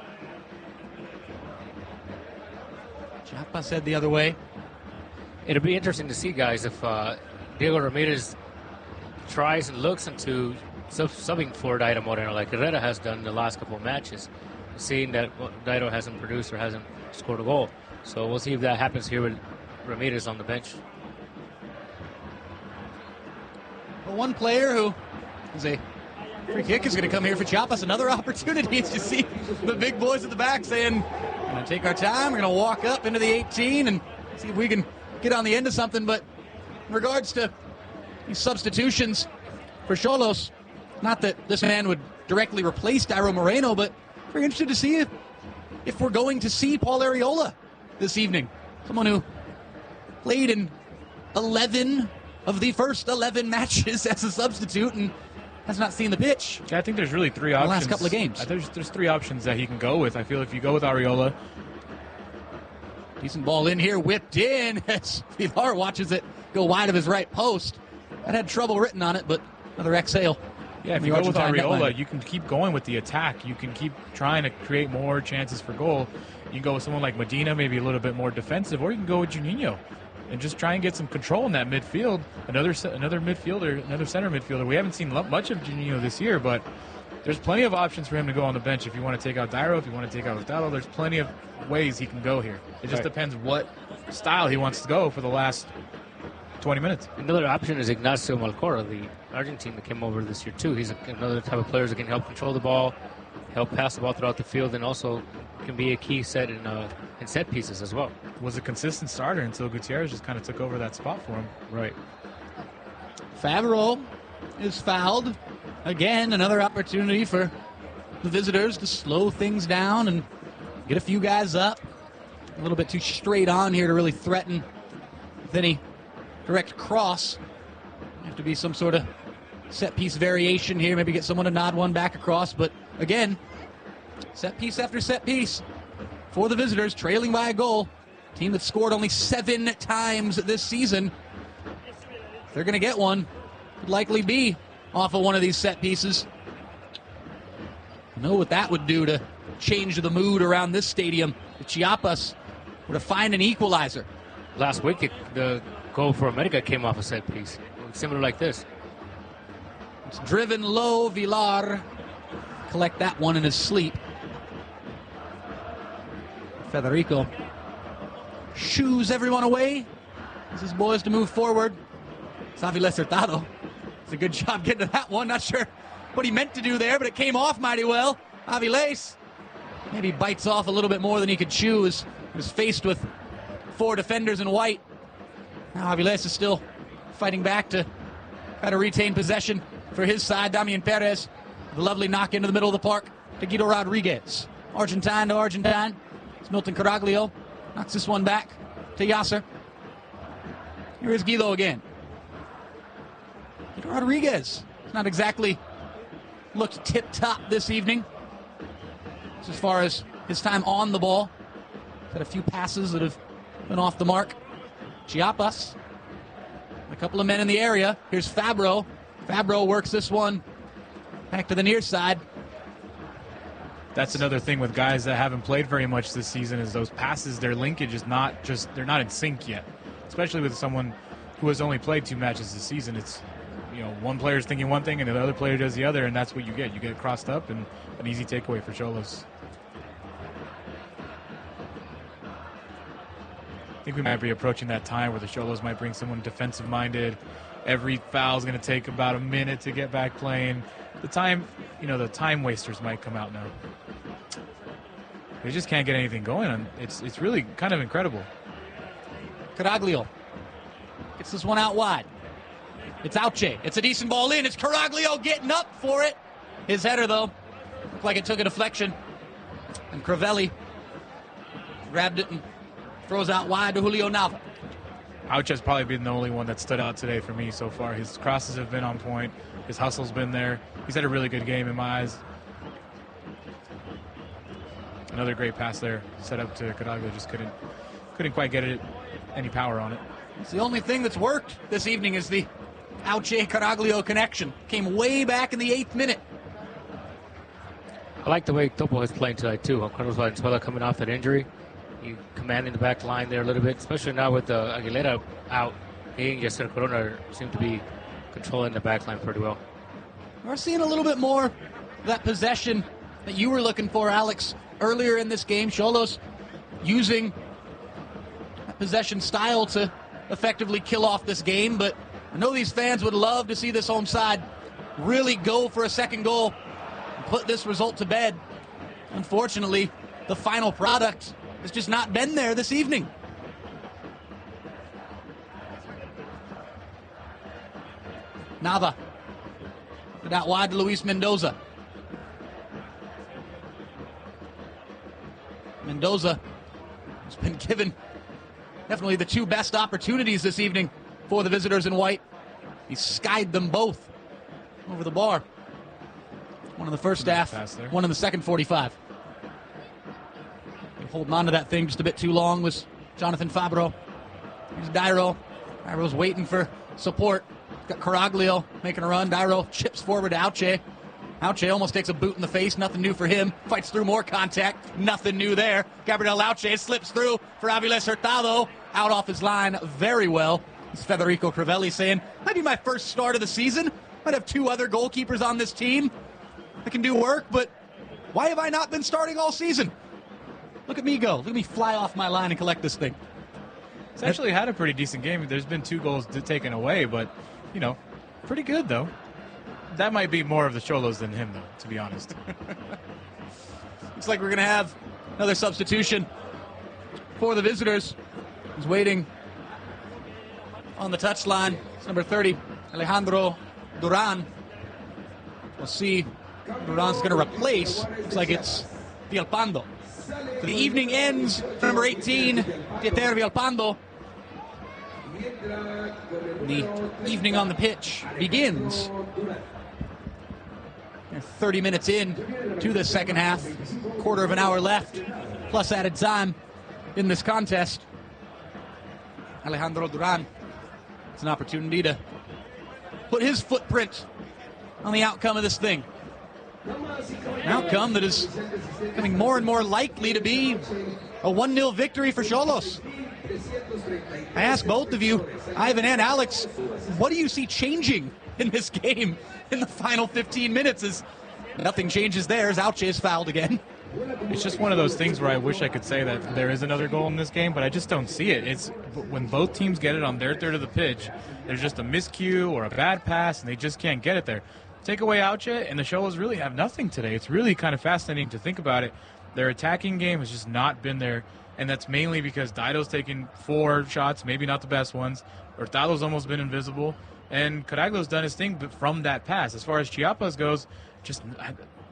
Chiapas head the other way. It'll be interesting to see, guys, if Diego Ramirez tries and looks into subbing for Dairo Moreno like Herrera has done in the last couple of matches, seeing that Dairo hasn't produced or hasn't scored a goal. So we'll see if that happens here with Ramirez on the bench. But one player who is a free kick is going to come here for Chiapas. Another opportunity is to see the big boys at the back saying, we're going to take our time, we're going to walk up into the 18 and see if we can get on the end of something. But in regards to these substitutions for Xolos, not that this man would directly replace Dairo Moreno, but very interested to see if we're going to see Paul Arriola this evening. Someone who played in 11 of the first 11 matches as a substitute and has not seen the pitch. Yeah, I think there's really three options. The last couple of games. There's three options that he can go with. I feel if you go with Arriola. Decent ball in here, whipped in as Villar watches it go wide of his right post. That had trouble written on it, but another exhale. Yeah, if you go with Arriola, you can keep going with the attack. You can keep trying to create more chances for goal. You can go with someone like Medina, maybe a little bit more defensive, or you can go with Juninho and just try and get some control in that midfield. Another midfielder, another center midfielder. We haven't seen much of Juninho this year, but there's plenty of options for him to go on the bench. If you want to take out Dairo, if you want to take out Hurtado, there's plenty of ways he can go here. It just depends what style he wants to go for the last 20 minutes. Another option is Ignacio Malcora, the Argentine that came over this year too. He's another type of player that can help control the ball, help pass the ball throughout the field, and also can be a key set in set pieces as well. Was a consistent starter until Gutierrez just kind of took over that spot for him. Right. Favreau is fouled. Again, another opportunity for the visitors to slow things down and get a few guys up. A little bit too straight on here to really threaten with any direct cross. Have to be some sort of set piece variation here. Maybe get someone to nod one back across. But again, set piece after set piece for the visitors, trailing by a goal. Team that scored only 7 times this season. If they're going to get one, could likely be off of one of these set pieces. You know what that would do to change the mood around this stadium if Chiapas were to find an equalizer. Last week, the goal for America came off a set piece, similar like this. It's driven low. Villar collect that one in his sleep. Federico shoos everyone away. This is boys to move forward. Aviles Hurtado. It's a good job getting to that one. Not sure what he meant to do there, but it came off mighty well. Aviles maybe bites off a little bit more than he could chew as he was faced with 4 defenders in white. Now Aviles is still fighting back to try to retain possession for his side. Damian Perez, the lovely knock into the middle of the park to Guido Rodriguez. Argentine to Argentine. It's Milton Caraglio. Knocks this one back to Yasser. Here is Guido again. Guido Rodriguez. It's not exactly looked tip-top this evening. As far as his time on the ball. He's had a few passes that have been off the mark. Chiapas. A couple of men in the area. Here's Fabro. Fabro works this one back to the near side. That's another thing with guys that haven't played very much this season is those passes, their linkage is they're not in sync yet. Especially with someone who has only played 2 matches this season. It's, one player is thinking one thing and the other player does the other, and that's what you get. You get crossed up and an easy takeaway for Xolos. I think we might be approaching that time where the Xolos might bring someone defensive-minded. Every foul is going to take about a minute to get back playing. The time wasters might come out now. They just can't get anything going. It's really kind of incredible. Caraglio gets this one out wide. It's Auche. It's a decent ball in. It's Caraglio getting up for it. His header, though, looked like it took a deflection. And Crivelli grabbed it and throws out wide to Julio Nava. Auche has probably been the only one that stood out today for me so far. His crosses have been on point. His hustle's been there. He's had a really good game in my eyes. Another great pass there. Set up to Caraglio. Just couldn't quite get it any power on it. It's the only thing that's worked this evening is the Auche-Caraglio connection. Came way back in the 8th minute. I like the way Topo is playing tonight, too. Carlos Valenzuela coming off that injury. He commanding the back line there a little bit, especially now with Aguilera out. He and Yasser Corona seem to be controlling the back line pretty well. We're seeing a little bit more of that possession that you were looking for, Alex, earlier in this game. Xolos using that possession style to effectively kill off this game, but I know these fans would love to see this home side really go for a second goal and put this result to bed. Unfortunately, the final product has just not been there this evening. Nava. Put out wide to Luis Mendoza. Mendoza has been given definitely the 2 best opportunities this evening for the visitors in white. He skied them both over the bar. One in the first half, one in the second 45. Holding on to that thing just a bit too long was Jonathan Fabro. Here's Dairo. Dairo's waiting for support. Got Caraglio making a run. Dairo chips forward to Auche. Auche almost takes a boot in the face. Nothing new for him. Fights through more contact. Nothing new there. Gabriel Auche slips through for Aviles Hurtado. Out off his line very well. It's Federico Crivelli saying, might be my first start of the season. Might have 2 other goalkeepers on this team that can do work, but why have I not been starting all season? Look at me go. Look at me fly off my line and collect this thing. He's actually had a pretty decent game. There's been 2 goals taken away, but, pretty good, though. That might be more of the Xolos than him, though, to be honest. Looks like we're going to have another substitution for the visitors. He's waiting on the touchline. It's number 30, Alejandro Duran. We'll see Duran's going to replace. Looks like it's Villalpando. So the evening ends for number 18, Dieter Villalpando. The evening on the pitch begins. 30 minutes in to the second half. Quarter of an hour left, plus added time in this contest. Alejandro Duran, it's an opportunity to put his footprint on the outcome of this thing. An outcome that is becoming more and more likely to be a 1-0 victory for Xolos. I ask both of you, Ivan and Alex, what do you see changing in this game in the final 15 minutes? As nothing changes there as Auche is fouled again. It's just one of those things where I wish I could say that there is another goal in this game, but I just don't see it. It's when both teams get it on their third of the pitch, there's just a miscue or a bad pass, and they just can't get it there. Take away Auche, and the Xolos really have nothing today. It's really kind of fascinating to think about it. Their attacking game has just not been there, and that's mainly because Dairo's taken 4 shots, maybe not the best ones. Hurtado's almost been invisible, and Caraglio's done his thing from that pass. As far as Chiapas goes, just...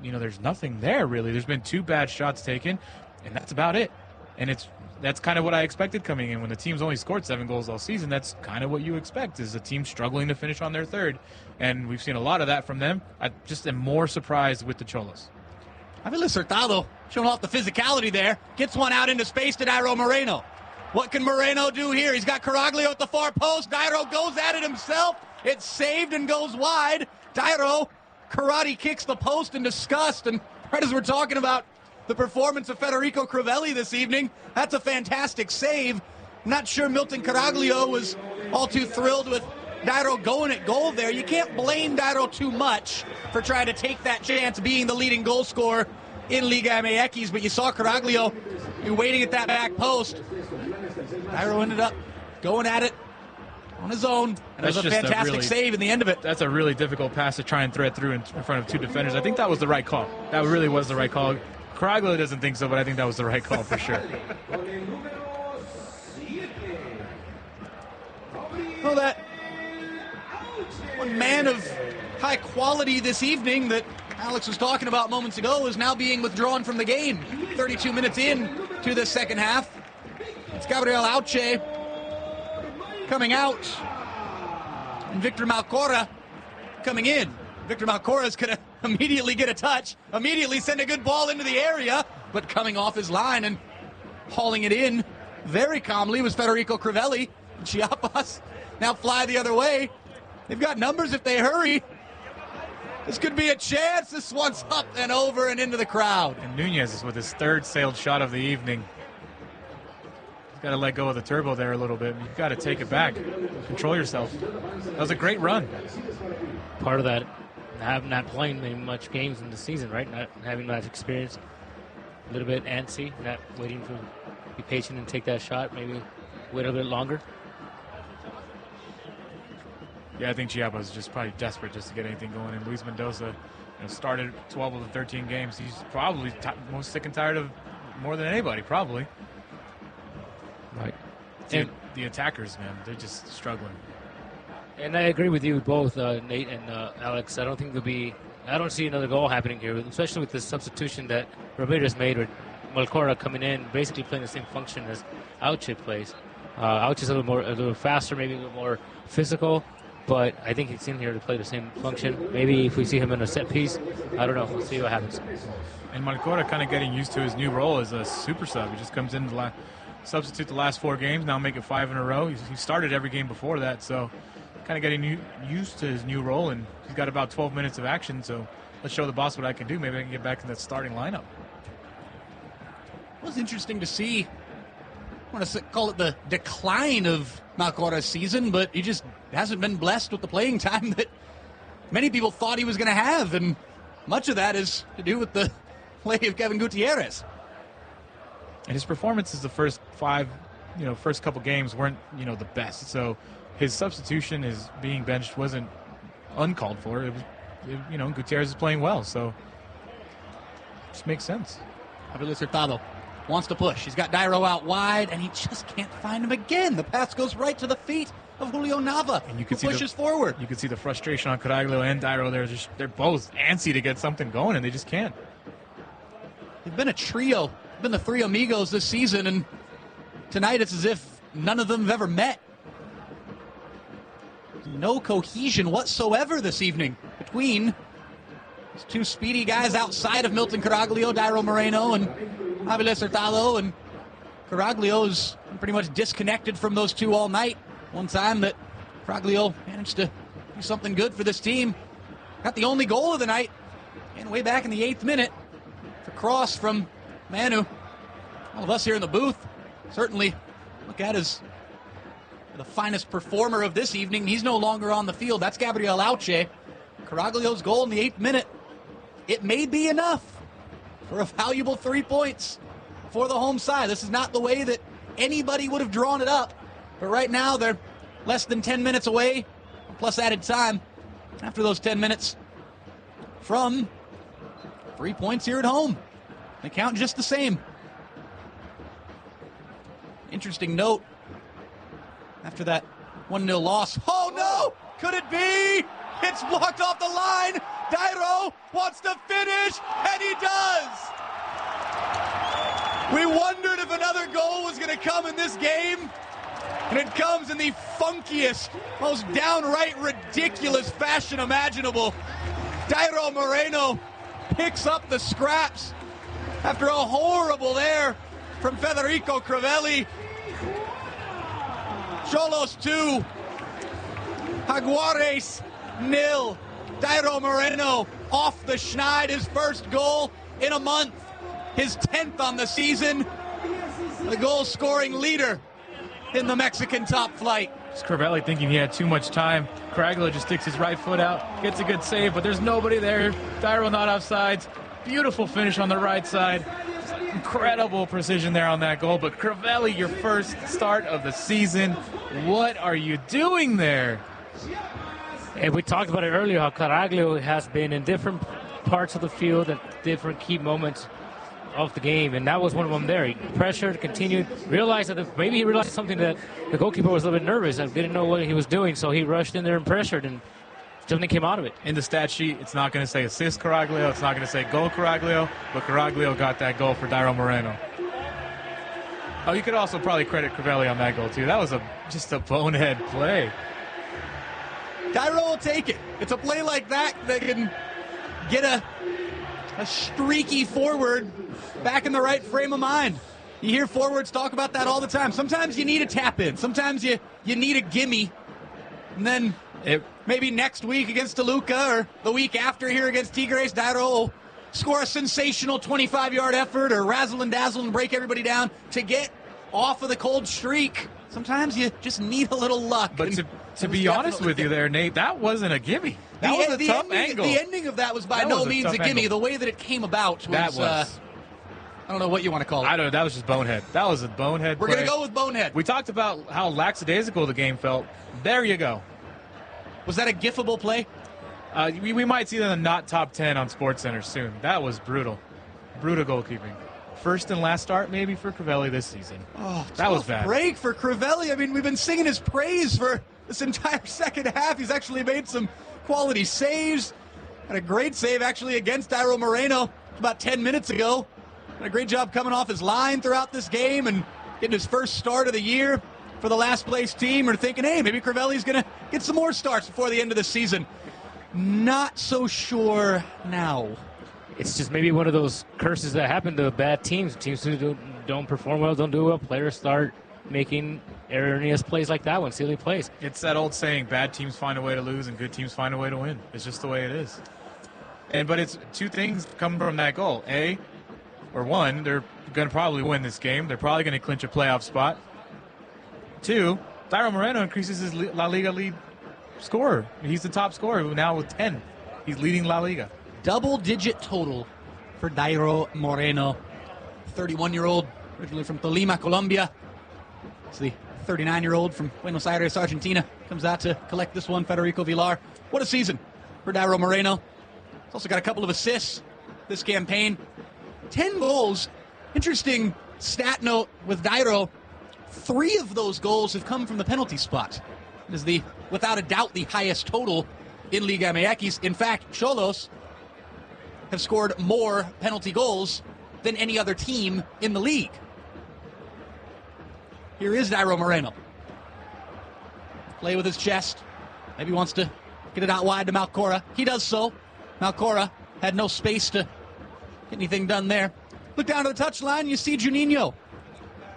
there's nothing there, really. There's been 2 bad shots taken, and that's about it. And that's kind of what I expected coming in. When the team's only scored 7 goals all season, that's kind of what you expect, is a team struggling to finish on their third. And we've seen a lot of that from them. I just am more surprised with the Xolos. Aviles Hurtado showing off the physicality there. Gets one out into space to Dairo Moreno. What can Moreno do here? He's got Caraglio at the far post. Dairo goes at it himself. It's saved and goes wide. Dairo karate kicks the post in disgust, and right as we're talking about the performance of Federico Crivelli this evening, that's a fantastic save. I'm not sure Milton Caraglio was all too thrilled with Dairo going at goal there. You can't blame Dairo too much for trying to take that chance being the leading goal scorer in Liga MX, but you saw Caraglio waiting at that back post. Dairo ended up going at it on his own, and it was a fantastic save in the end of it. That's a really difficult pass to try and thread through in front of 2 defenders. I think that was the right call. That really was the right call. Caraglio doesn't think so, but I think that was the right call for sure. Well, that one man of high quality this evening that Alex was talking about moments ago is now being withdrawn from the game. 32 minutes in to the second half. It's Gabriel Auche coming out, and Victor Malcorra coming in. Victor Malcorra is going to immediately get a touch, immediately send a good ball into the area, but coming off his line and hauling it in very calmly was Federico Crivelli. Chiapas now fly the other way. They've got numbers if they hurry. This could be a chance. This one's up and over and into the crowd. And Nunez is with his 3rd sailed shot of the evening. Got to let go of the turbo there a little bit. You've got to take it back. Control yourself. That was a great run. Part of that, not playing many much games in the season, right? Not having much experience. A little bit antsy, not waiting to be patient and take that shot. Maybe wait a bit longer. Yeah, I think Chiapas is just probably desperate just to get anything going. And Luis Mendoza started 12 of the 13 games. He's probably most sick and tired of more than anybody, probably. Right. And the attackers, man, they're just struggling. And I agree with you both, Nate and Alex. I don't see another goal happening here, especially with the substitution that Ramirez made with Malcorra coming in, basically playing the same function as Auche plays. Auche is a little faster, maybe a little more physical, but I think he's in here to play the same function. Maybe if we see him in a set piece, I don't know. We'll see what happens. And Malcorra kind of getting used to his new role as a super sub. He just comes in to substitute the last 4 games, now make it 5 in a row. He started every game before that, so kind of getting used to his new role, and he's got about 12 minutes of action, so let's show the boss what I can do. Maybe I can get back in that starting lineup. It was interesting to see, I want to call it the decline of Malcorra's season, but he just hasn't been blessed with the playing time that many people thought he was going to have, and much of that is to do with the play of Kevin Gutierrez. And his performances the first couple games weren't, the best. So his substitution, his being benched, wasn't uncalled for. It was, Gutierrez is playing well, so it just makes sense. Aviles Hurtado wants to push. He's got Dairo out wide, and he just can't find him again. The pass goes right to the feet of Julio Nava, and you can who pushes forward. You can see the frustration on Caraglio and Dairo. They're both antsy to get something going, and they just can't. They've been a trio. Been the 3 amigos this season, and tonight it's as if none of them have ever met. No cohesion whatsoever this evening between these 2 speedy guys outside of Milton Caraglio, Dairo Moreno, and Aviles Hurtado, and Caraglio's pretty much disconnected from those 2 all night. One time that Caraglio managed to do something good for this team. Got the only goal of the night And way back in the 8th minute, the cross from Manu. All of us here in the booth certainly look at as the finest performer of this evening. He's no longer on the field. That's Gabriel Auche. Caraglio's goal in the 8th minute. It may be enough for a valuable 3 points for the home side. This is not the way that anybody would have drawn it up. But right now, they're less than 10 minutes away, plus added time after those 10 minutes from 3 points here at home. They count just the same. Interesting note, after that 1-0 loss. Oh no! Could it be? It's blocked off the line. Dairo wants to finish, and he does. We wondered if another goal was going to come in this game, and it comes in the funkiest, most downright ridiculous fashion imaginable. Dairo Moreno picks up the scraps after a horrible error from Federico Crivelli. Xolos 2, Jaguares 0. Dairo Moreno off the schneid, his first goal in a month, his 10th on the season, the goal-scoring leader in the Mexican top flight. It's Crivelli thinking he had too much time. Caraglio just sticks his right foot out, gets a good save, but there's nobody there. Dairo not offsides. Beautiful finish on the right side. Incredible precision there on that goal. But Crivelli, your first start of the season. What are you doing there? And we talked about it earlier, how Caraglio has been in different parts of the field at different key moments of the game, and that was one of them there. He pressured, continued, realized that maybe he realized something, that the goalkeeper was a little bit nervous and didn't know what he was doing, so he rushed in there and pressured, and something came out of it. In the stat sheet, it's not going to say assist Caraglio, it's not going to say goal Caraglio, but Caraglio got that goal for Dairo Moreno. Oh, you could also probably credit Crivelli on that goal, too. That was just a bonehead play. Dairo will take it. It's a play like that that can get a streaky forward back in the right frame of mind. You hear forwards talk about that all the time. Sometimes you need a tap in. Sometimes you need a gimme. And then maybe next week against Toluca or the week after here against Tigres, Dairo will score a sensational 25-yard effort or razzle and dazzle and break everybody down to get off of the cold streak. Sometimes you just need a little luck. But to be honest with you there, Nate, that wasn't a gimme. That was a tough angle. The ending of that was by no means a gimme. The way that it came about was, I don't know what you want to call it. I don't know. That was just bonehead. That was a bonehead play. We're going to go with bonehead. We talked about how lackadaisical the game felt. There you go. Was that a gifable play? We might see that in the not top 10 on SportsCenter soon. That was brutal. Brutal goalkeeping. First and last start maybe for Crivelli this season. Oh, that was bad. Break for Crivelli. I mean, we've been singing his praise for this entire second half. He's actually made some quality saves. Had a great save actually against Dairo Moreno about 10 minutes ago. Had a great job coming off his line throughout this game and getting his first start of the year for the last place team. Or thinking, hey, maybe Crivelli's going to get some more starts before the end of the season. Not so sure now. It's just maybe one of those curses that happen to bad teams. Teams who don't perform well, don't do well. Players start making erroneous plays like that one, silly plays. It's that old saying, bad teams find a way to lose and good teams find a way to win. It's just the way it is. But it's two things come from that goal. One, they're going to probably win this game. They're probably going to clinch a playoff spot. Two, Dairo Moreno increases his La Liga lead scorer. He's the top scorer now with 10. He's leading La Liga. Double-digit total for Dairo Moreno, 31-year-old, originally from Tolima, Colombia. It's the 39-year-old from Buenos Aires, Argentina. Comes out to collect this one, Federico Villar. What a season for Dairo Moreno. He's also got a couple of assists this campaign. 10 goals. Interesting stat note with Dairo. 3 of those goals have come from the penalty spot. It is without a doubt, the highest total in Liga MX. In fact, Xolos have scored more penalty goals than any other team in the league. Here is Dairo Moreno. Play with his chest. Maybe wants to get it out wide to Malcora. He does so. Malcora had no space to get anything done there. Look down to the touchline, you see Juninho.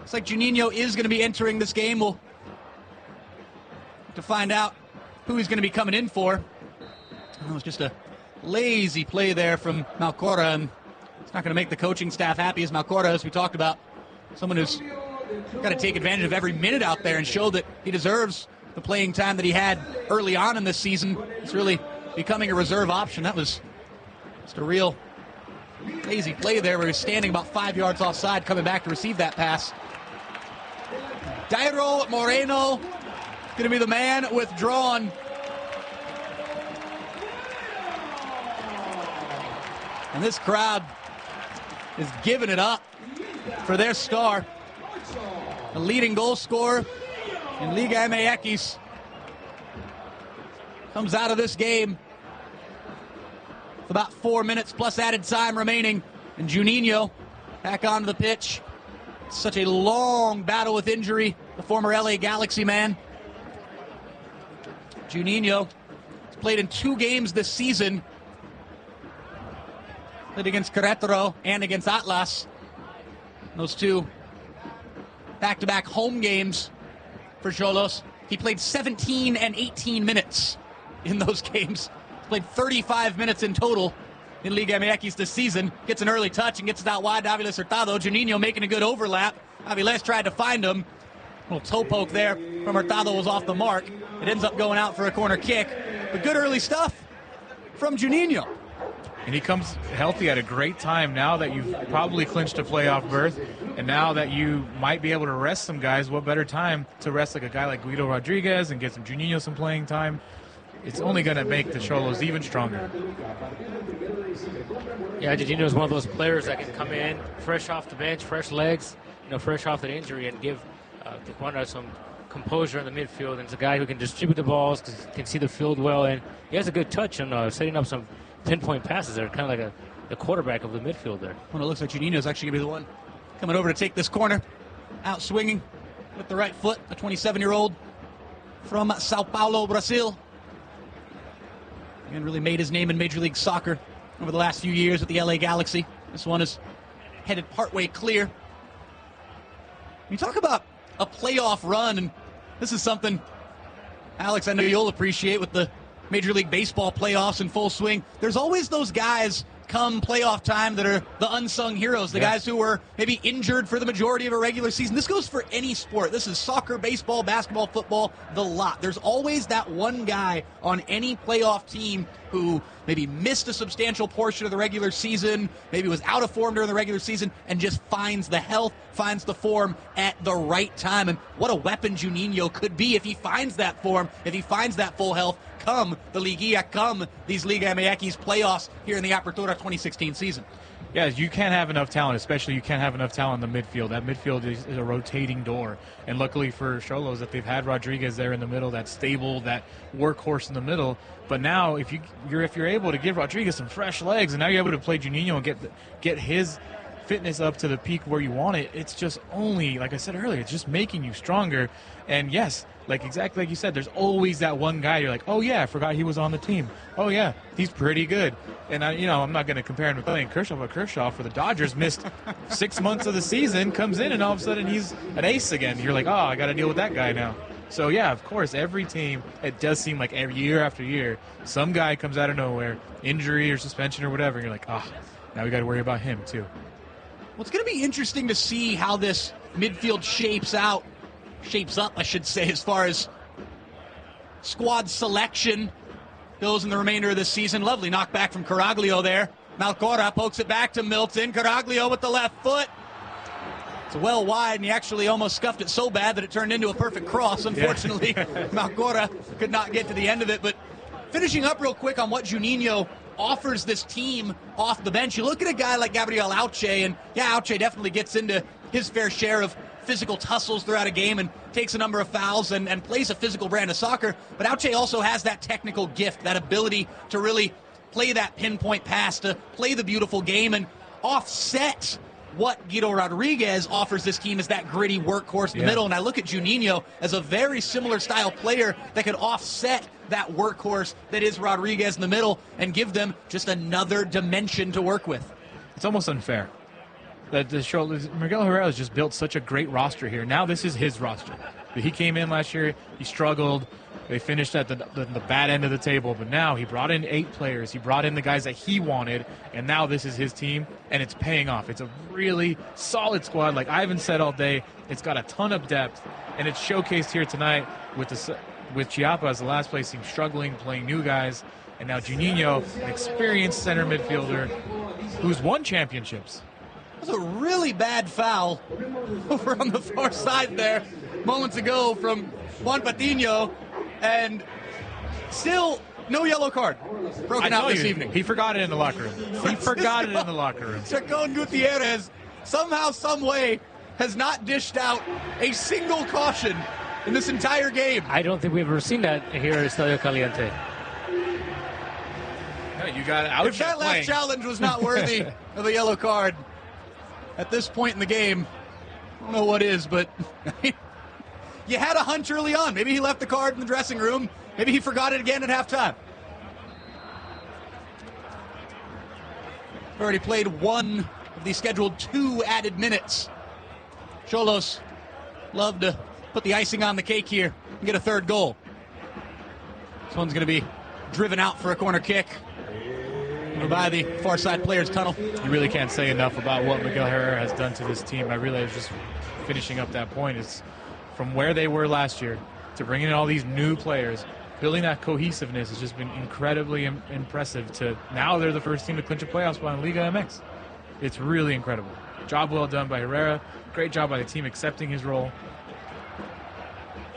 Looks like Juninho is going to be entering this game. We'll have to find out who he's going to be coming in for. It was just a Lazy play there from Malcorra, and it's not going to make the coaching staff happy as Malcorra, as we talked about. Someone who's got to take advantage of every minute out there and show that he deserves the playing time that he had early on in this season. It's really becoming a reserve option. That was just a real lazy play there where he's standing about 5 yards offside, coming back to receive that pass. Dairo Moreno going to be the man withdrawn. And this crowd is giving it up for their star. The leading goal scorer in Liga MX comes out of this game with about 4 minutes plus added time remaining. And Juninho back onto the pitch. Such a long battle with injury, the former LA Galaxy man. Juninho has played in 2 games this season. Played against Querétaro and against Atlas. Those 2 back-to-back home games for Xolos. He played 17 and 18 minutes in those games. He's played 35 minutes in total in Liga MX this season. Gets an early touch and gets it out wide to Aviles Hurtado. Juninho making a good overlap. Aviles tried to find him. A little toe poke there from Hurtado was off the mark. It ends up going out for a corner kick. But good early stuff from Juninho. And he comes healthy at a great time now that you've probably clinched a playoff berth. And now that you might be able to rest some guys, what better time to rest like a guy like Guido Rodriguez and get some Juninho some playing time? It's only going to make the Xolos even stronger. Yeah, Juninho is one of those players that can come in fresh off the bench, fresh legs, fresh off that injury, and give Tijuana some composure in the midfield. And it's a guy who can distribute the balls, can see the field well, and he has a good touch on setting up some pinpoint passes. They're kind of like the quarterback of the midfield there. Well, it looks like Juninho is actually going to be the one coming over to take this corner. Out swinging with the right foot, a 27-year-old from Sao Paulo, Brazil. And really made his name in Major League Soccer over the last few years with the LA Galaxy. This one is headed partway clear. You talk about a playoff run, and this is something, Alex, I know you'll appreciate with the Major League Baseball playoffs in full swing. There's always those guys come playoff time that are the unsung heroes, the guys who were maybe injured for the majority of a regular season. This goes for any sport. This is soccer, baseball, basketball, football, the lot. There's always that one guy on any playoff team who maybe missed a substantial portion of the regular season, maybe was out of form during the regular season, and just finds the health, finds the form at the right time. And what a weapon Juninho could be if he finds that form, if he finds that full health, come the Liguilla, come these Liga MX playoffs here in the Apertura 2016 season. Yeah, you can't have enough talent, especially you can't have enough talent in the midfield. That midfield is a rotating door. And luckily for Xolos that they've had Rodriguez there in the middle, that stable, that workhorse in the middle. But now if you're able to give Rodriguez some fresh legs, and now you're able to play Juninho and get his fitness up to the peak where you want it, it's just only, like I said earlier, it's just making you stronger. And yes, exactly like you said, there's always that one guy you're like, oh yeah, I forgot he was on the team. Oh yeah, he's pretty good. And I'm not going to compare him to playing Kershaw, but Kershaw for the Dodgers missed 6 months of the season, comes in, and all of a sudden he's an ace again. You're like, oh, I got to deal with that guy now. So yeah, of course, every team, it does seem like every year after year, some guy comes out of nowhere, injury or suspension or whatever, and you're like, oh, now we got to worry about him too. Well, it's going to be interesting to see how this midfield shapes up, I should say, as far as squad selection goes in the remainder of this season. Lovely knockback from Caraglio there. Malcorra pokes it back to Milton. Caraglio with the left foot. It's well wide, and he actually almost scuffed it so bad that it turned into a perfect cross. Unfortunately, Malcorra could not get to the end of it. But finishing up real quick on what Juninho offers this team off the bench, you look at a guy like Gabriel Auche, and Auche definitely gets into his fair share of physical tussles throughout a game and takes a number of fouls and plays a physical brand of soccer. But Auche also has that technical gift, that ability to really play that pinpoint pass, to play the beautiful game and offset what Guido Rodriguez offers this team is that gritty workhorse in the middle. And I look at Juninho as a very similar style player that could offset that workhorse that is Rodriguez in the middle and give them just another dimension to work with. It's almost unfair. Miguel Herrera has just built such a great roster here. Now this is his roster. He came in last year, he struggled, They finished at the bad end of the table, but now he brought in 8 players. He brought in the guys that he wanted, and now this is his team, and it's paying off. It's a really solid squad. Like Ivan said all day, it's got a ton of depth, and it's showcased here tonight with Chiapas as the last place team struggling, playing new guys, and now Juninho, an experienced center midfielder who's won championships. That was a really bad foul over on the far side there moments ago from Juan Patiño, and still no yellow card broken out this evening. He forgot it in the locker room. He forgot it in the locker room. Chacon Gutierrez somehow, some way has not dished out a single caution in this entire game. I don't think we've ever seen that here at Estadio Caliente. No, you got out. If that last challenge was not worthy of a yellow card at this point in the game, I don't know what is, but you had a hunch early on. Maybe he left the card in the dressing room. Maybe he forgot it again at halftime. Already played one of the scheduled 2 added minutes. Xolos love to put the icing on the cake here and get a 3rd goal. This one's going to be driven out for a corner kick by the far side players' tunnel. You really can't say enough about what Miguel Herrera has done to this team. I really was just finishing up that point. It's from where they were last year to bringing in all these new players, building that cohesiveness has just been incredibly impressive. To now they're the first team to clinch a playoff spot in Liga MX. It's really incredible. Job well done by Herrera. Great job by the team accepting his role.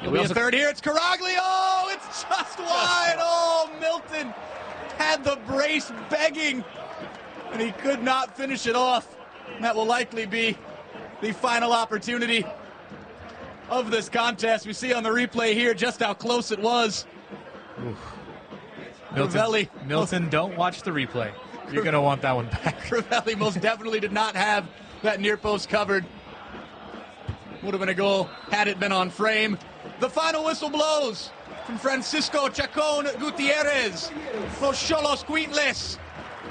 It'll be a 3rd here. It's Caraglio. It's just wide. Oh, Milton had the brace begging, and he could not finish it off. And that will likely be the final opportunity of this contest. We see on the replay here just how close it was. Milton, don't watch the replay. You're going to want that one back. Crivelli most definitely did not have that near post covered. Would have been a goal had it been on frame. The final whistle blows from Francisco Chacon Gutierrez. Los Xolos Quintles.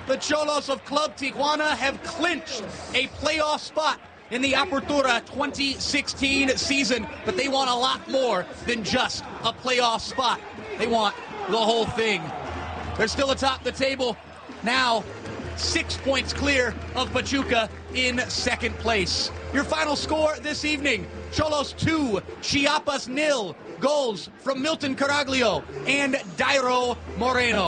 The Xolos of Club Tijuana have clinched a playoff spot in the Apertura 2016 season, but they want a lot more than just a playoff spot. They want the whole thing. They're still atop the table, now 6 points clear of Pachuca in 2nd place. Your final score this evening, Xolos 2, Chiapas 0. Goals from Milton Caraglio and Dairo Moreno.